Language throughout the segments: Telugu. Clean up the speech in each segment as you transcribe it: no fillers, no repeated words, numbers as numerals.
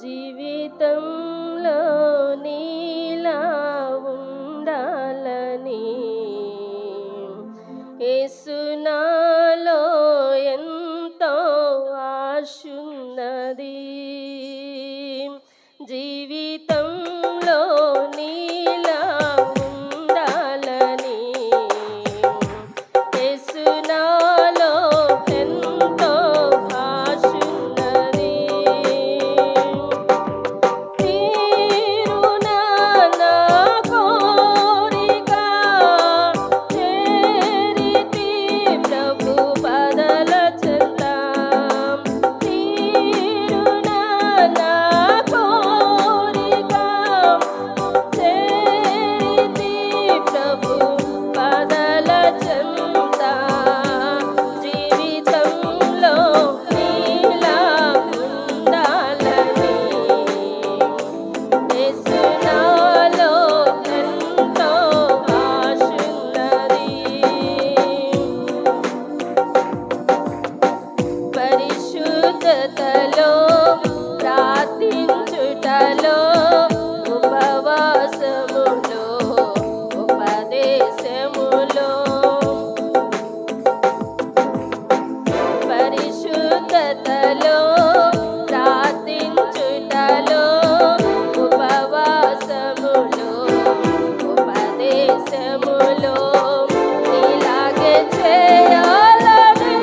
జీవితంలో నీలా ఉండాలని యేసు నాలో ఎంతో ఆశున్నది. జీవితంలో నీలా ఉండాలని యేసు నాలో ఎంతో ఆశున్నది. తీరునా నా కోరిక చేరితి ప్రభు పదల చెంత. తీరునా నా కోరిక చేరితి ప్రభు పదల చెంత. జీవితంలో నీలా ఉండాలని యేసు నాలో ఎంతో ఆశున్నది. పరిశుద్ధతలో ప్రార్థించుటలో ఉపవాసములో ఉపదేశములో పరిశుద్ధతలో ప్రార్థించుటలో ఉపవాసములో ఉపదేశములో నీలాగే చేయాలని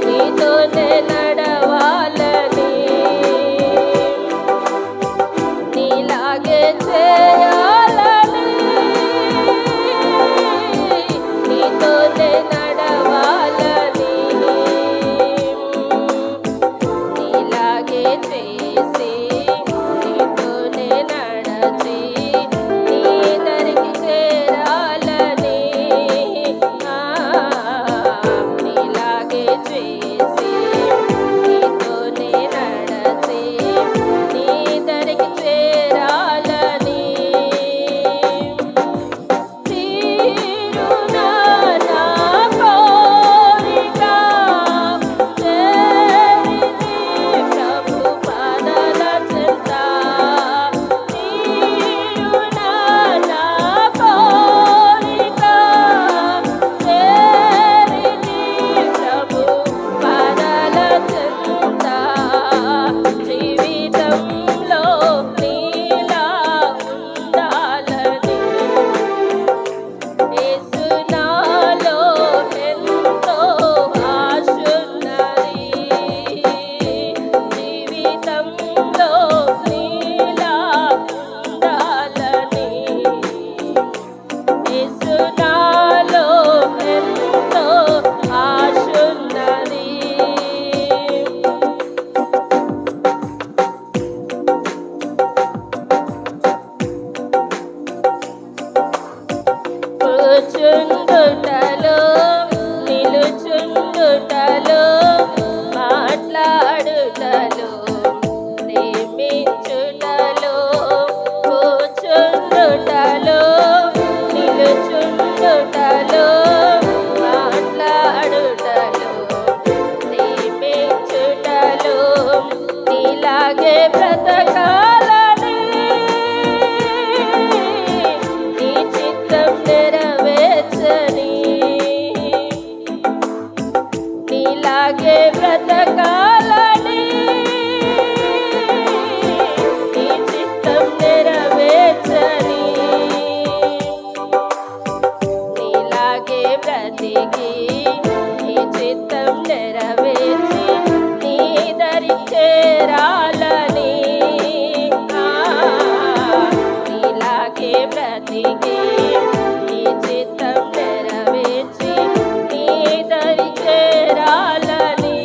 నీతోనే నడవాలని నీలాగే చేయాలని నీతోనే నడవాలని నీలాగే చేసి నీతోనే నడచి నీ దరికి చేరాలని నీలాగే చేసి నీతోనే నడచి నీ దరికి చేరాలని. తీరునా నా కోరిక చేరితి ప్రభు పదల చెంత. తీరునా నా కోరిక చేరితి ప్రభు పదల చెంత. జీవితంలో నీలా ఉండాలని యేసు నాలో ఎంతో ఆశున్నది. జీవితంలో నీలా ఉండాలని యేసు నాలో ఎంతో ఆశున్నది. కూర్చుండుటలో నిలుచుండుటలో మాట్లాడుటలో ప్రేమించుటలో కూర్చుండుటలో నిలుచుండుటలో మాట్లాడుటలో ప్రేమించుటలో నీలాగే బ్రతకాలని నీ చిత్తం నెరవేర్చని నీలాగే బ్రతకాలని నీ చిత్తం నెరవేర్చని నీలాగే బ్రతికి నీ చిత్తం నెరవేర్చి నీ దరి చేరాలని నీలాగే బ్రతికి నీ చిత్తం నెరవేర్చి నీ దరి చేరాలని.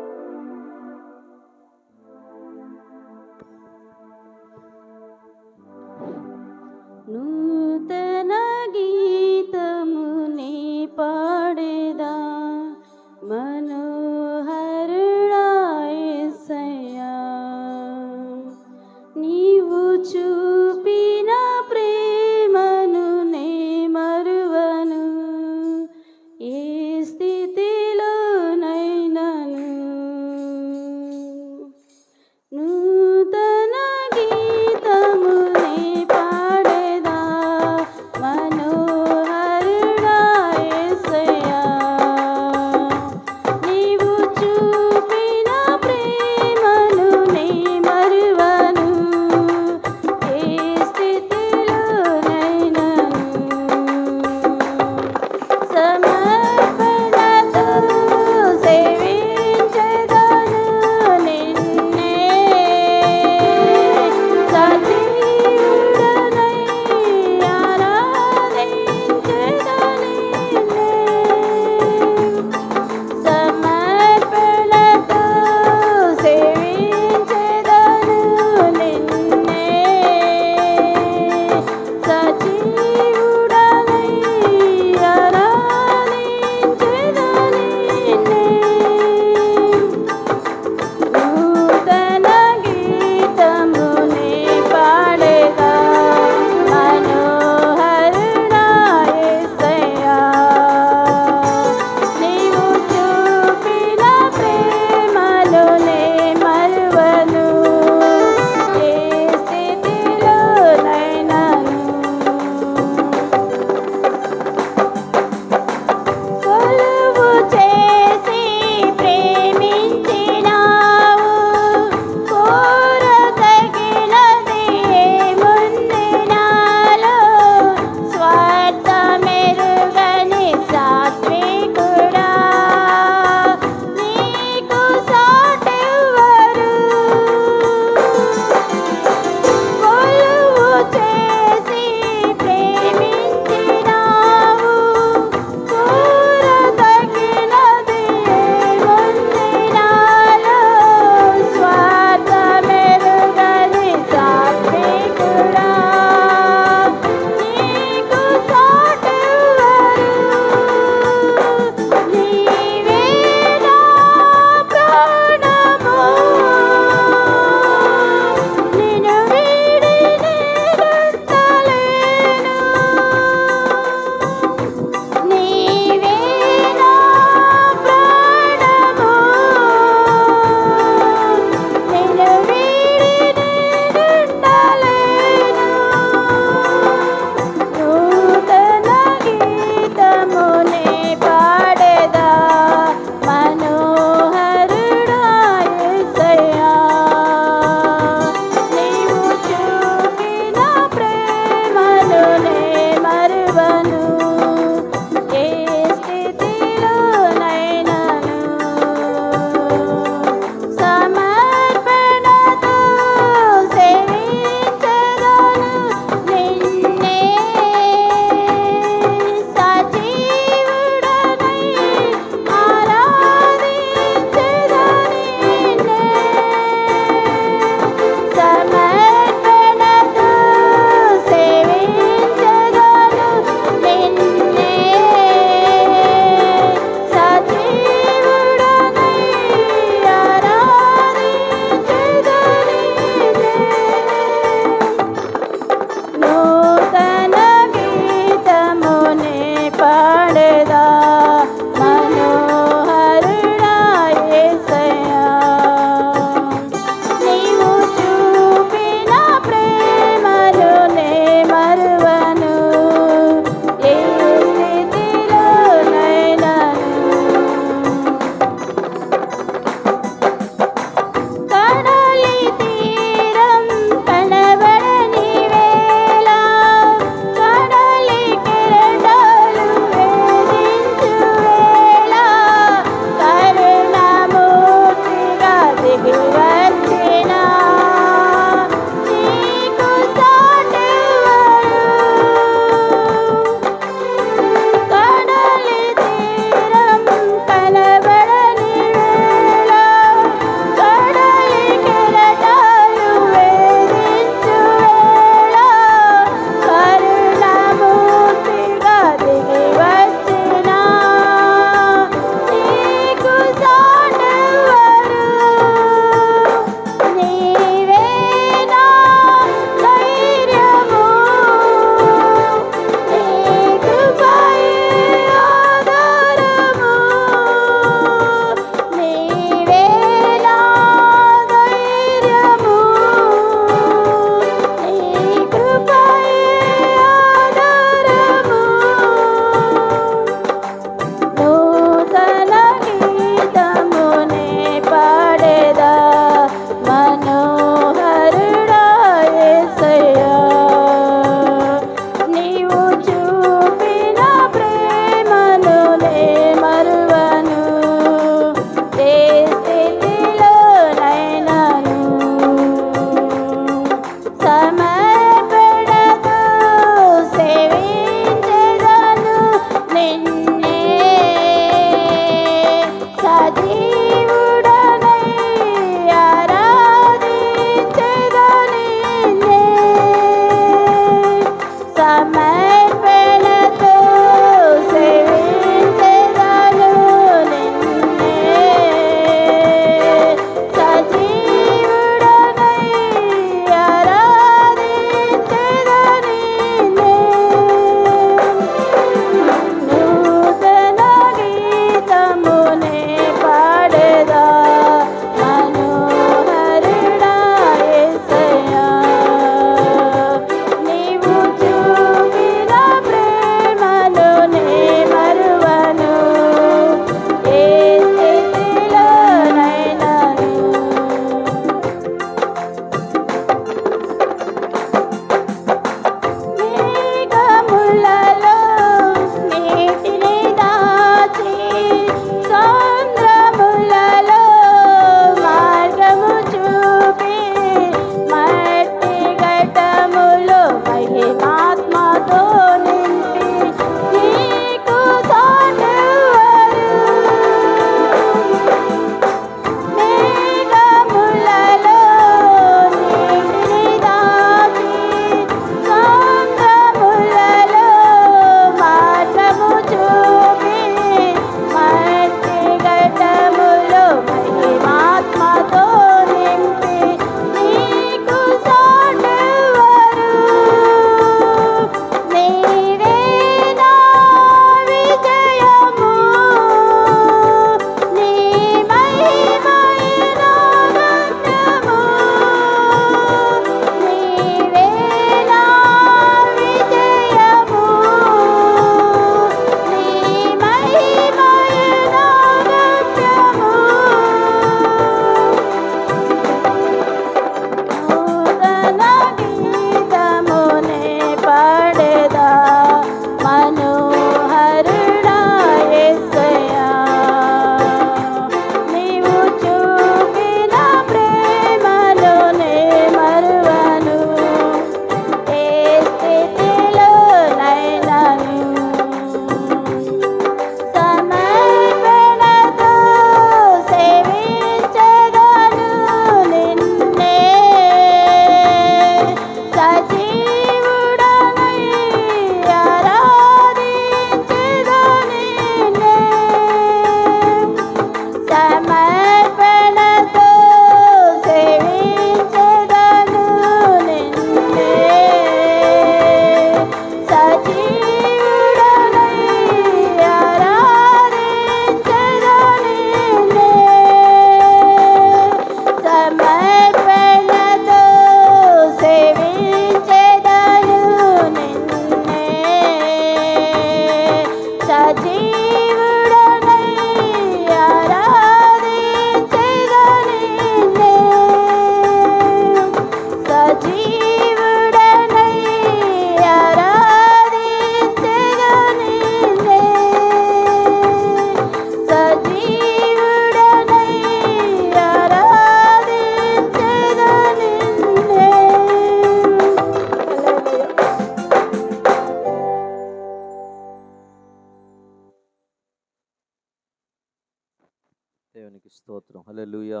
స్తోత్రం. హల్లెలూయా.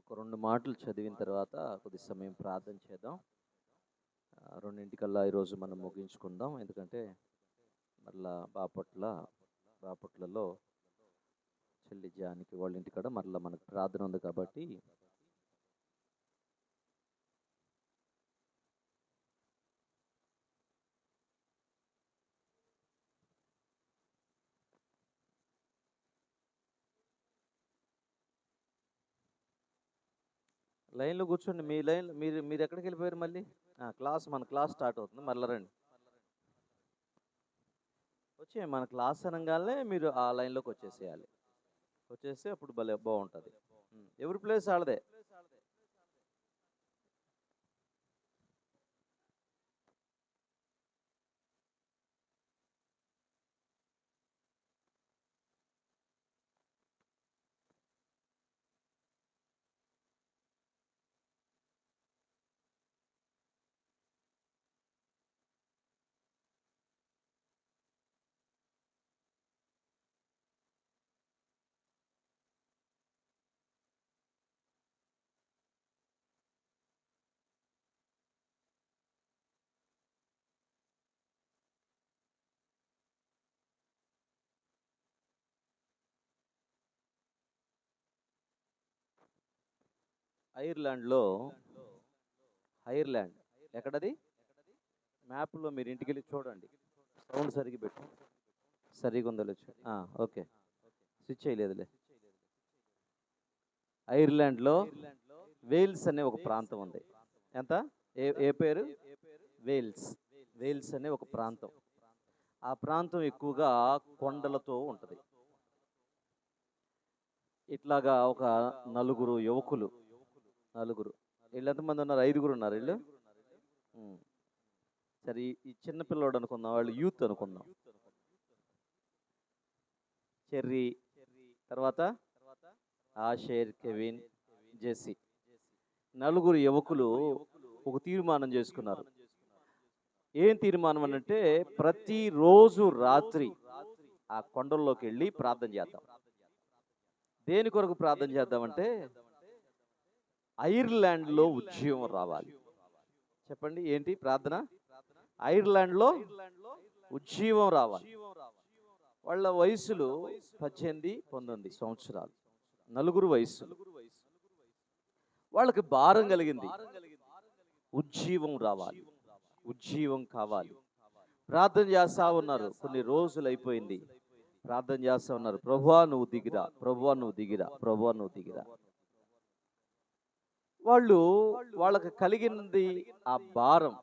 ఒక 2 మాటలు చదివిన తర్వాత కొద్ది సమయం ప్రార్థన చేద్దాం. 2:00కల్లా ఈరోజు మనం ముగించుకుందాం. ఎందుకంటే మరలా బాపట్లలో చెల్లి జానికి వాళ్ళ ఇంటికాడ మరలా మనకు ప్రార్థన ఉంది కాబట్టి లైన్లో కూర్చోండి. మీ లైన్ మీరు మీరు ఎక్కడికి వెళ్ళిపోయారు మళ్ళీ? మన క్లాస్ స్టార్ట్ అవుతుంది, మరలా రండి. మన క్లాస్ అనగానే మీరు ఆ లైన్లోకి వచ్చేసేయాలి. వచ్చేస్తే అప్పుడు భలే బాగుంటుంది. ఎవరి ప్లేస్ ఆడదే. ఐర్లాండ్ ఎక్కడది? మ్యాప్లో మీరు ఇంటికి వెళ్ళి చూడండి. సౌండ్ సరిగ్గా పెట్టు. సరిగా ఉందో లేచు. ఓకే, స్విచ్ చేయలేదులే. ఐర్లాండ్లో వేల్స్ అనే ఒక ప్రాంతం ఉంది. ఎంత? ఏ పేరు? వేల్స్ అనే ఒక ప్రాంతం. ఆ ప్రాంతం ఎక్కువగా కొండలతో ఉంటుంది. ఇట్లాగా ఒక నలుగురు యువకులు, వీళ్ళు ఎంతమంది ఉన్నారు? 5గురు ఉన్నారు వీళ్ళు. సరే, ఈ చిన్న పిల్లోడు అనుకుందాం, వాళ్ళు యూత్ అనుకుందాం. చెర్రీ, తర్వాత ఆషేర్, కెవిన్, జెస్సీ, నలుగురు యువకులు ఒక తీర్మానం చేసుకున్నారు. ఏం తీర్మానం అంటే ప్రతిరోజు రాత్రి ఆ కొండల్లోకి వెళ్ళి ప్రార్థన చేద్దాం. దేని కొరకు ప్రార్థన చేద్దామంటే ఐర్లాండ్లో ఉద్యమం రావాలి. చెప్పండి, ఏంటి ప్రార్థన? ఐర్లాండ్లో ఉద్యమం రావాలి. వాళ్ళ వయసులు 18, 19 సంవత్సరాలు, నలుగురు వయసులు. వాళ్ళకి భారం కలిగింది, ఉజ్జీవం రావాలి, ఉజ్జీవం కావాలి. ప్రార్థన చేస్తా ఉన్నారు. కొన్ని రోజులు అయిపోయింది, ప్రార్థన చేస్తా ఉన్నారు. ప్రభువా నువ్వు దిగిరా, ప్రభువా నువ్వు దిగిరా, ప్రభువా నువ్వు దిగిరా. వాళ్ళకి కలిగినది ఆ భారం.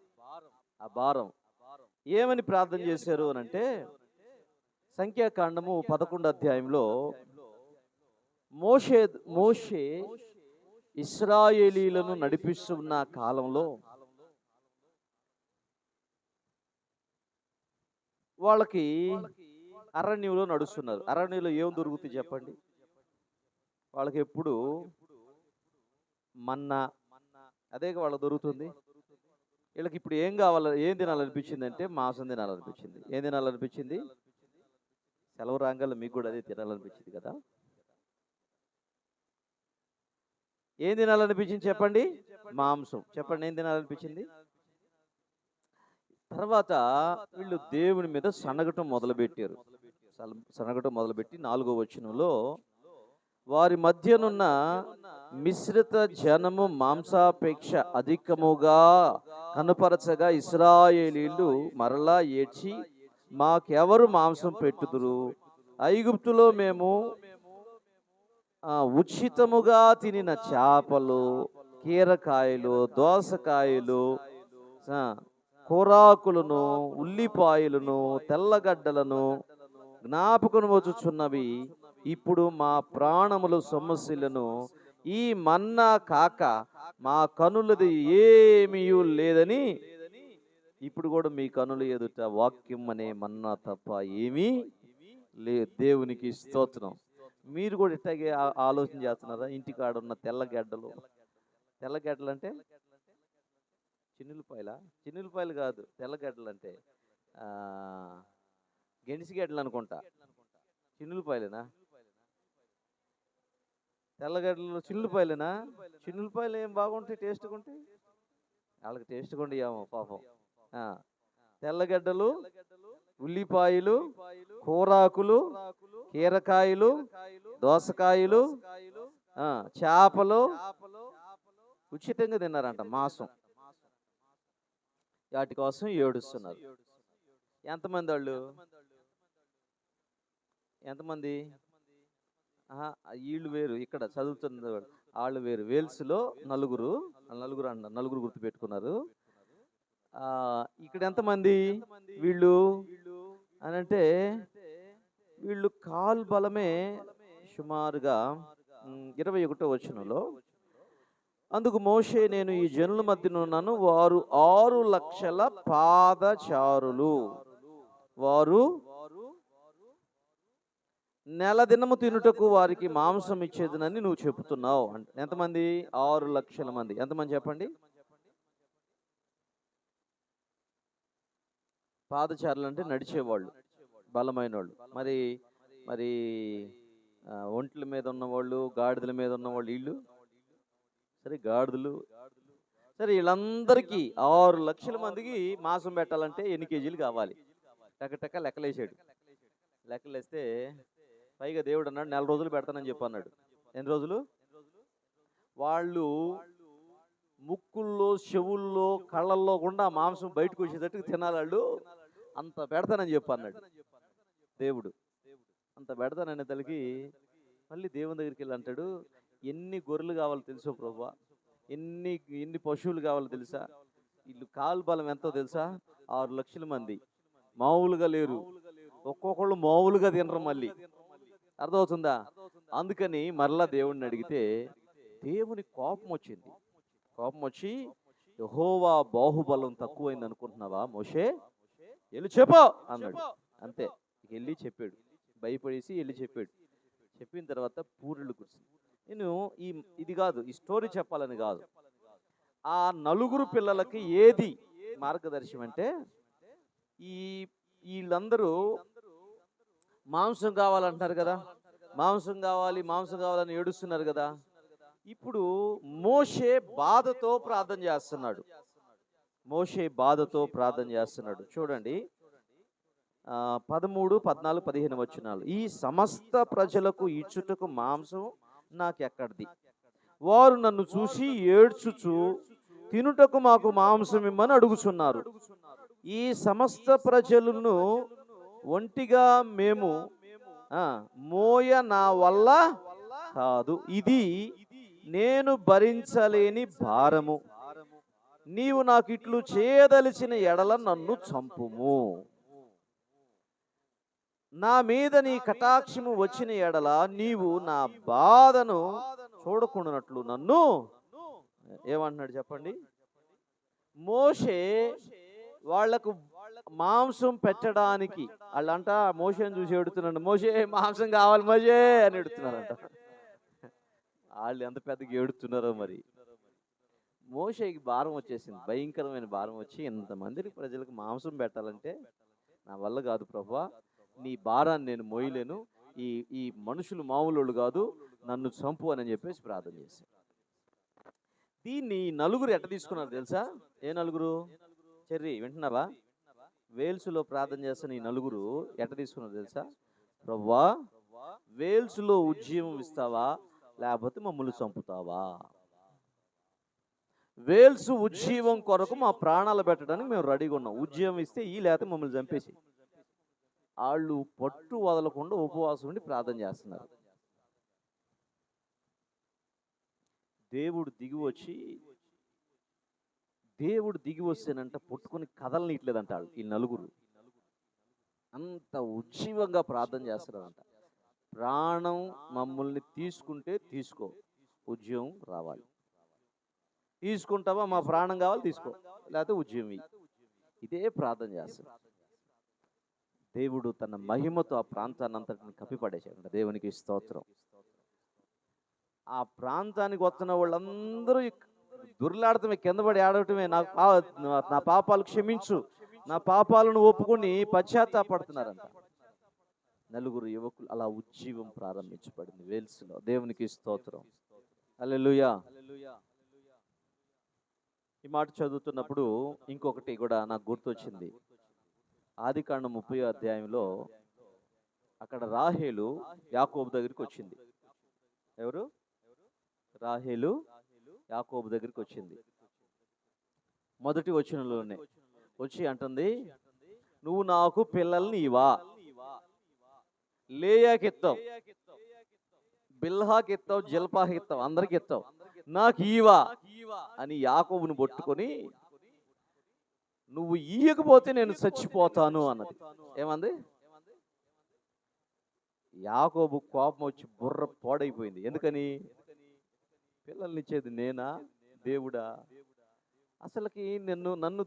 ఏమని ప్రార్థన చేశారు అని అంటే సంఖ్యాకాండము 11వ అధ్యాయంలో మోషే ఇశ్రాయేలీలను నడిపిస్తున్న కాలంలో వాళ్ళకి అరణ్యంలో నడుస్తున్నారు. అరణ్యంలో ఏం దొరుకుతుంది చెప్పండి? వాళ్ళకి ఎప్పుడు మన్నా, అదే వాళ్ళకి దొరుకుతుంది. వీళ్ళకి ఇప్పుడు ఏం తినాలనిపించింది అంటే మాంసం తినాలనిపించింది. ఏం తినాలనిపించింది? సెలవు రాగాల్లో మీకు కూడా అదే తినాలనిపించింది కదా? ఏం తినాలనిపించింది చెప్పండి? మాంసం. చెప్పండి, ఏం తినాలనిపించింది? తర్వాత వీళ్ళు దేవుని మీద సనగటం మొదలుపెట్టారు. సనగటం మొదలుపెట్టి 4వ వచనంలో వారి మధ్యనున్న మిశ్రిత జనము మాంసాపేక్ష అధికముగా కనుపరచగా ఇశ్రాయేలీలు మరలా ఏడ్చి, మాకెవరు మాంసం పెట్టుదురు? ఐగుప్తులో మేము ఉచితముగా తినిన చేపలు, కీరకాయలు, దోసకాయలు, కూరాకులను, ఉల్లిపాయలను, తెల్లగడ్డలను జ్ఞాపకం వచ్చుచున్నవి. ఇప్పుడు మా ప్రాణములు సొమ్మసిలను. ఈ మన్నా కాక మా కనులది ఏమీ లేదని ఇప్పుడు కూడా మీ కనుల ఎదుట వాక్యం అనే మన్నా తప్ప ఏమీ లేదు. దేవునికి స్తోత్రం. మీరు కూడా ఇట్లాగే ఆలోచన చేస్తున్నారా? ఇంటికాడ ఉన్న తెల్లగడ్డలు అంటే చిన్నులపాయలు కాదు, తెల్లగడ్డలు అంటే గెనిసిగడ్డలు అనుకుంటా. చిన్నులపాయలేనా? తెల్లగడ్డలు చిల్లుపాయలేనా? చిల్లుపాయలు ఏం బాగుంటాయి, టేస్ట్గా ఉంటాయి? వాళ్ళకి టేస్ట్గా ఉండేమో పాపం. ఆ, తెల్లగడ్డలు, ఉల్లిపాయలు, కూరాకులు, కీరకాయలు, దోసకాయలు, చేపలు ఉచితంగా తిన్నారంట మాంసం. వాటి కోసం ఏడుస్తున్నారు. ఎంతమంది వాళ్ళు? ఎంతమంది? వీళ్ళు వేరు, ఇక్కడ చదువుతున్న వాళ్ళు వేరు. వేల్స్లో నలుగురు నలుగురు గుర్తుపెట్టుకున్నారు. ఇక్కడ ఎంతమంది వీళ్ళు అని అంటే, వీళ్ళు కాలు బలమే సుమారుగా 21వ వచనంలో, అందుకు మోషే, నేను ఈ జనుల మధ్యనున్నాను, వారు 6 లక్షల పాదచారులు, వారు నెల దినము తినుటకు వారికి మాంసం ఇచ్చేదనని నువ్వు చెబుతున్నావు అంటే ఎంతమంది? 6 లక్షల మంది. ఎంతమంది చెప్పండి? పాదచారులు అంటే నడిచేవాళ్ళు, బలమైన వాళ్ళు. మరి మరి ఒంట్ల మీద ఉన్నవాళ్ళు, గాడిదల మీద ఉన్నవాళ్ళు, వీళ్ళు సరే గాడిదలు, సరే వీళ్ళందరికీ 6 లక్షల మందికి మాంసం పెట్టాలంటే ఎన్ని కేజీలు కావాలి? టక లెక్కలేసాడు. లెక్కలేస్తే పైగా దేవుడు అన్నాడు, 4 రోజులు పెడతానని చెప్పి అన్నాడు. ఎన్ని రోజులు? వాళ్ళు ముక్కుల్లో, చెవుల్లో, కళ్ళల్లో గుండా మాంసం బయటకు వచ్చేటట్టుకు తినాలి వాళ్ళు, అంత పెడతానని చెప్పి అన్నాడు దేవుడు. అంత పెడతాననే తలకి మళ్ళీ దేవుని దగ్గరికి వెళ్ళి అంటాడు, ఎన్ని గొర్రెలు కావాలో తెలుసా ప్రభువా? ఎన్ని పశువులు కావాలో తెలుసా? వీళ్ళు కాలు బలం ఎంతో తెలుసా? 6 లక్షల మంది. మామూలుగా లేరు, ఒక్కొక్కళ్ళు మామూలుగా తినరు. మళ్ళీ అర్థమవుతుందా? అందుకని మరలా దేవుడిని అడిగితే దేవుని కోపం వచ్చింది. కోపం వచ్చి, యెహోవా బాహుబలం తక్కువైంది అనుకుంటున్నావా మోషే? వెళ్ళి చెప్పు అన్నాడు. అంతే, వెళ్ళి చెప్పాడు. భయపడేసి వెళ్ళి చెప్పాడు. చెప్పిన తర్వాత పూరిళ్ళు కూర్చుంది. నేను ఇది కాదు, ఈ స్టోరీ చెప్పాలని కాదు, ఆ నలుగురు పిల్లలకి ఏది మార్గదర్శనం అంటే, వీళ్ళందరూ మాంసం కావాలంటున్నారు కదా, మాంసం కావాలని ఏడుస్తున్నారు కదా. ఇప్పుడు మోషే బాధతో ప్రార్థన చేస్తున్నాడు. చూడండి, 13, 14, 15 వచనాలు. ఈ సమస్త ప్రజలకు ఇచ్చుటకు మాంసం నాకెక్కడిది? వారు నన్ను చూసి ఏడ్చుచు, తినుటకు మాకు మాంసం ఇమ్మని అడుగుచున్నారు. ఈ సమస్త ప్రజలను ఒంటిగా మేము మోయ నా వల్ల కాదు, ఇది నేను భరించలేని భారము. నీవు నాకు ఇట్లు చేయదలిచిన ఎడల నన్ను చంపుము. నా మీద నీ కటాక్షము వచ్చిన ఎడల నీవు నా బాధను చూడకుండానట్లు నన్ను ఏమంటున్నాడు చెప్పండి? మోషే వాళ్లకు మాంసం పెట్టడానికి, వాళ్ళంట మోషేని చూసి ఎడుతున్నాడు, మోషే మాంసం కావాలి మోషే అని ఎడుతున్నారంట. వాళ్ళు ఎంత పెద్దగా ఏడుతున్నారో మరి. మోషేకి భారం వచ్చేసింది, భయంకరమైన భారం వచ్చి, ఇంతమందికి ప్రజలకు మాంసం పెట్టాలంటే నా వల్ల కాదు ప్రభువా, నీ భారాన్ని నేను మోయలేను, ఈ మనుషులు మామూలు కాదు, నన్ను చంపు అని చెప్పేసి ప్రార్థన చేశాను. దీన్ని నలుగురు ఎట్ట తీసుకున్నారు తెలుసా? ఏ నలుగురు? చెర్రీ వింటున్నావా? వేల్స్లో ప్రార్థన చేస్తున్న ఈ నలుగురు ఎట్ట తీసుకున్నారు తెలుసా? ప్రభువా, వేల్స్లో ఉజ్జీవం ఇస్తావా లేకపోతే మమ్మల్ని చంపుతావా? వేల్స్ ఉజ్జీవం కొరకు మా ప్రాణాలు పెట్టడానికి మేము రెడీగా ఉన్నాం, ఉజ్జీవం ఇస్తే లేకపోతే మమ్మల్ని చంపేసి. వాళ్ళు పట్టు వదలకుండా ఉపవాసం ఉండి ప్రార్థన చేస్తున్నారు. దేవుడు దిగి వస్తేనంట పట్టుకొని కదలనీయట్లేదంట ఈ నలుగురు. అంత ఉజ్జీవంగా ప్రార్థన చేస్తున్నారంట. ప్రాణం మమ్మల్ని తీసుకుంటే తీసుకో, ఉజ్జీవం రావాలి. తీసుకుంటావా? మా ప్రాణం కావాలి తీసుకో, లేకపోతే ఉజ్జీవం. ఇదే ప్రార్థన చేస్తారు. దేవుడు తన మహిమతో ఆ ప్రాంతాన్ని అంతటిని కప్పిపడేశాడు. దేవునికి స్తోత్రం. ఆ ప్రాంతానికి వస్తున్న వాళ్ళందరూ దుర్లాడటమే, కింద పడి ఆడటమే, నా పాపాలు క్షమించు, నా పాపాలను ఒప్పుకొని పశ్చాత్తాపడుతున్నారంట. నలుగురు యువకులు అలా ఉజ్జీవం ప్రారంభించబడింది వేల్స్లో. దేవునికి స్తోత్రం. హల్లెలూయా. ఈ మాట చదువుతున్నప్పుడు ఇంకొకటి కూడా నాకు గుర్తొచ్చింది. ఆదికాండం 30వ అధ్యాయంలో అక్కడ రాహేలు యాకోబు దగ్గరికి వచ్చింది. ఎవరు? రాహేలు యాకోబు దగ్గరికి వచ్చింది. మొదటి వచనంలోనే వచ్చి అంటుంది, నువ్వు నాకు పిల్లల్ని ఇవా, లేయాకి ఇస్తావు, బిల్హాకి ఇస్తావు, జిల్పాకి ఇస్తావు, అందరికి ఇస్తావు, నాకు ఈవా అని యాకోబుని పట్టుకొని, నువ్వు ఇయ్యకపోతే నేను చచ్చిపోతాను అన్నది. ఏమంది? యాకోబు కోపం వచ్చి బుర్ర పాడైపోయింది. ఎందుకని? పిల్లల్ని ఇచ్చేది నేనా, దేవుడా? అసలుకి నన్ను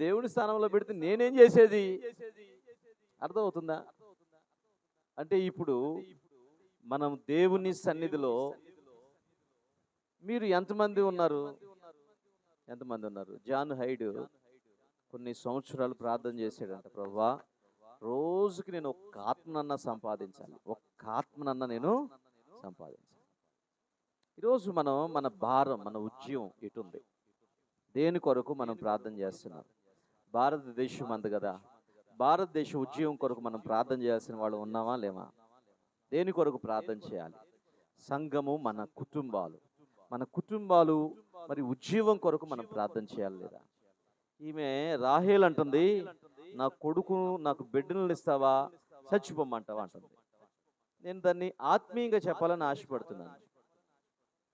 దేవుడి స్థానంలో పెడితే నేనేం చేసేది? అర్థమవుతుందా? అంటే ఇప్పుడు మనం దేవుని సన్నిధిలో మీరు ఎంతమంది ఉన్నారు? జాన్ హైడ్ కొన్ని సంవత్సరాలు ప్రార్థన చేశాడంట, ప్రభువా రోజుకి నేను ఒక్క ఆత్మనన్నా సంపాదించాలి, ఒక్క ఆత్మనన్నా నేను సంపాదించాలి. ఈరోజు మన భారం, మన ఉద్యమం ఎటుంది? దేని కొరకు మనం ప్రార్థన చేస్తున్నాం? భారతదేశం అంది కదా, భారతదేశ ఉద్యమం కొరకు మనం ప్రార్థన చేయాల్సిన వాళ్ళు ఉన్నామా లేమా? దేని కొరకు ప్రార్థన చేయాలి? సంఘము, మన కుటుంబాలు మరి ఉద్యమం కొరకు మనం ప్రార్థన చేయాలి లేదా? ఈమె రాహేల్ అంటుంది, నా కొడుకు, నాకు బిడ్డలను ఇస్తావా, చచ్చిపోమ్మంటావా అంటుంది. నేను దాన్ని ఆత్మీయంగా చెప్పాలని ఆశపడుతున్నాను.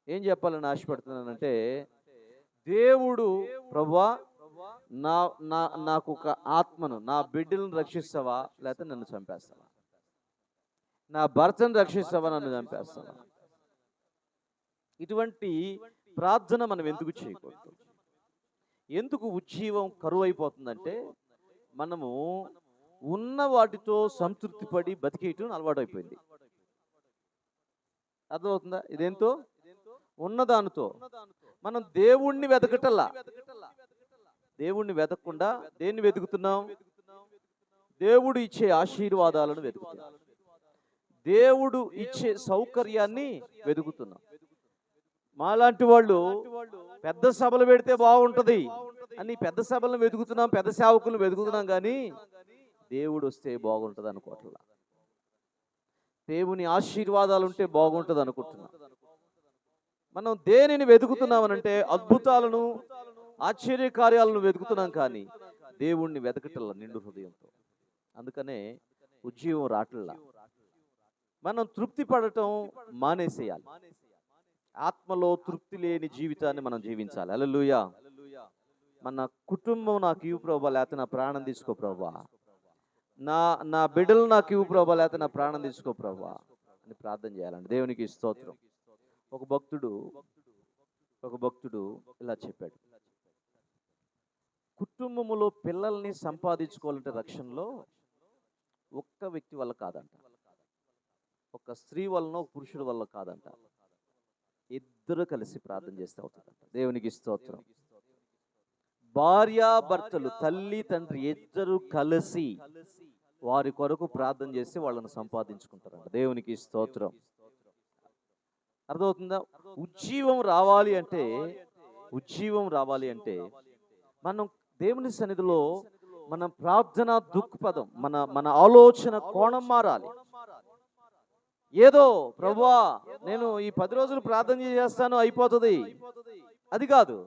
ఏం చెప్పాలని ఆశపడుతున్నానంటే, దేవుడు ప్రభువా నాకు ఒక ఆత్మను, నా బిడ్డలను రక్షిస్తావా, లేకపోతే నన్ను చంపేస్తావా? నా భర్తను రక్షిస్తావా, నన్ను చంపేస్తావా? ఇటువంటి ప్రార్థన మనం ఎందుకు చేయకూడదు? ఎందుకు ఉజ్జీవం కరువు అయిపోతుందంటే, మనము ఉన్న వాటితో సంతృప్తి పడి బతికేయటం అలవాటు అయిపోయింది. అర్థమవుతుందా? ఇదేంతో ఉన్నదానితో మనం దేవుణ్ణి వెతకటల్లా. దేవుణ్ణి వెతకకుండా దేన్ని వెతుకుతున్నాం? దేవుడు ఇచ్చే ఆశీర్వాదాలను వెతుకుతున్నాం, దేవుడు ఇచ్చే సౌకర్యాన్ని వెతుకుతున్నాం. మాలాంటి వాళ్ళు పెద్ద సభలు పెడితే బాగుంటది అని పెద్ద సభలను వెతుకుతున్నాం, పెద్ద సేవకులను వెతుకుతున్నాం, కానీ దేవుడు వస్తే బాగుంటుంది అనుకోవట్లా. దేవుని ఆశీర్వాదాలు ఉంటే బాగుంటుంది అనుకుంటున్నాం. మనం దేనిని వెతుకుతున్నామనంటే అద్భుతాలను, ఆశ్చర్యకార్యాలను వెతుకుతున్నాం, కానీ దేవుణ్ణి వెతకటల్లా నిండు హృదయంతో. అందుకనే ఉజ్జీవం రావట్లా. మనం తృప్తి పడటం మానేసేయాలి. ఆత్మలో తృప్తి లేని జీవితాన్ని మనం జీవించాలి. హల్లెలూయా. మన కుటుంబం నాకు ఇవ్వు ప్రభువా, లేకపోతే నా ప్రాణం తీసుకో ప్రభువా, నా బిడ్డలు నాకు ఇవ్వు ప్రభువా, లేకపోతే నా ప్రాణం తీసుకో ప్రభువా అని ప్రార్థన చేయాలండి. దేవునికి స్తోత్రం. ఒక భక్తుడు ఇలా చెప్పాడు, కుటుంబములో పిల్లల్ని సంపాదించుకోవాలంటే రక్షణలో ఒక్క వ్యక్తి వల్ల కాదంట, ఒక స్త్రీ వలన, ఒక పురుషుడి వల్ల కాదంట, ఇద్దరు కలిసి ప్రార్థన చేస్తే అవుతుందంట. దేవునికి స్తోత్రం. భార్యాభర్తలు, తల్లి తండ్రి ఇద్దరు కలిసి వారి కొరకు ప్రార్థన చేస్తే వాళ్ళని సంపాదించుకుంటారంట. దేవునికి స్తోత్రం. అర్థమవుతుందా? ఉజ్జీవం రావాలి అంటే మనం దేవుని సన్నిధిలో మన ప్రార్థన దృక్పథం, మన ఆలోచన కోణం మారాలి. ఏదో ప్రభువా నేను ఈ 10 రోజులు ప్రార్థన చేస్తాను అయిపోతుంది, అది కాదు.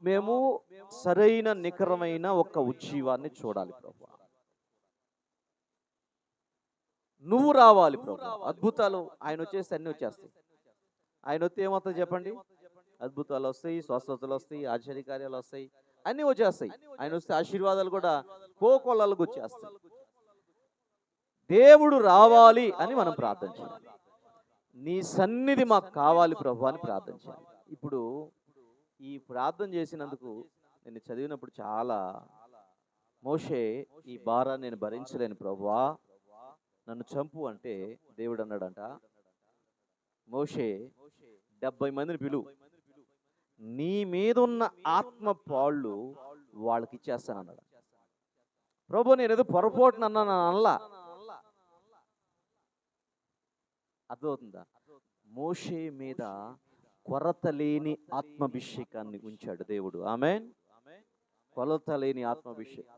మేము సరైన నికరమైన ఒక ఉజ్జీవాన్ని చూడాలి ప్రభువా. నువ్వు రావాలి ప్రభువా. అద్భుతాలు ఆయన వచ్చేస్తే అన్నీ వచ్చేస్తాయి. ఆయన వస్తే ఏమవుతుంది చెప్పండి? అద్భుతాలు వస్తాయి, స్వస్థతలు వస్తాయి, ఆశ్చర్యకార్యాలు వస్తాయి, అన్నీ వచ్చేస్తాయి. ఆయన వస్తే ఆశీర్వాదాలు కూడా కోకొల్లలకు వచ్చేస్తాయి. దేవుడు రావాలి అని మనం ప్రార్థన చేయాలి. నీ సన్నిధి మాకు కావాలి ప్రభు అని ప్రార్థన చేయాలి. ఇప్పుడు ఈ ప్రార్థన చేసినందుకు నేను చదివినప్పుడు చాలా, మోషే ఈ భారాన్ని నేను భరించలేను ప్రభువా, నన్ను చంపు అంటే దేవుడు అన్నాడంట, మోషే 70 మందిని పిలువు, నీ మీద ఉన్న ఆత్మ పాళ్ళు వాళ్ళకి ఇచ్చేస్తాను అన్నాడు. ప్రభు నేను ఏదో పొరపాటున అన్నాను అనలా. అర్థమవుతుందా? మోషే మీద కొరత లేని ఆత్మాభిషేకాన్ని ఉంచాడు దేవుడు. ఆమేన్. కొరత లేని ఆత్మాభిషేకం.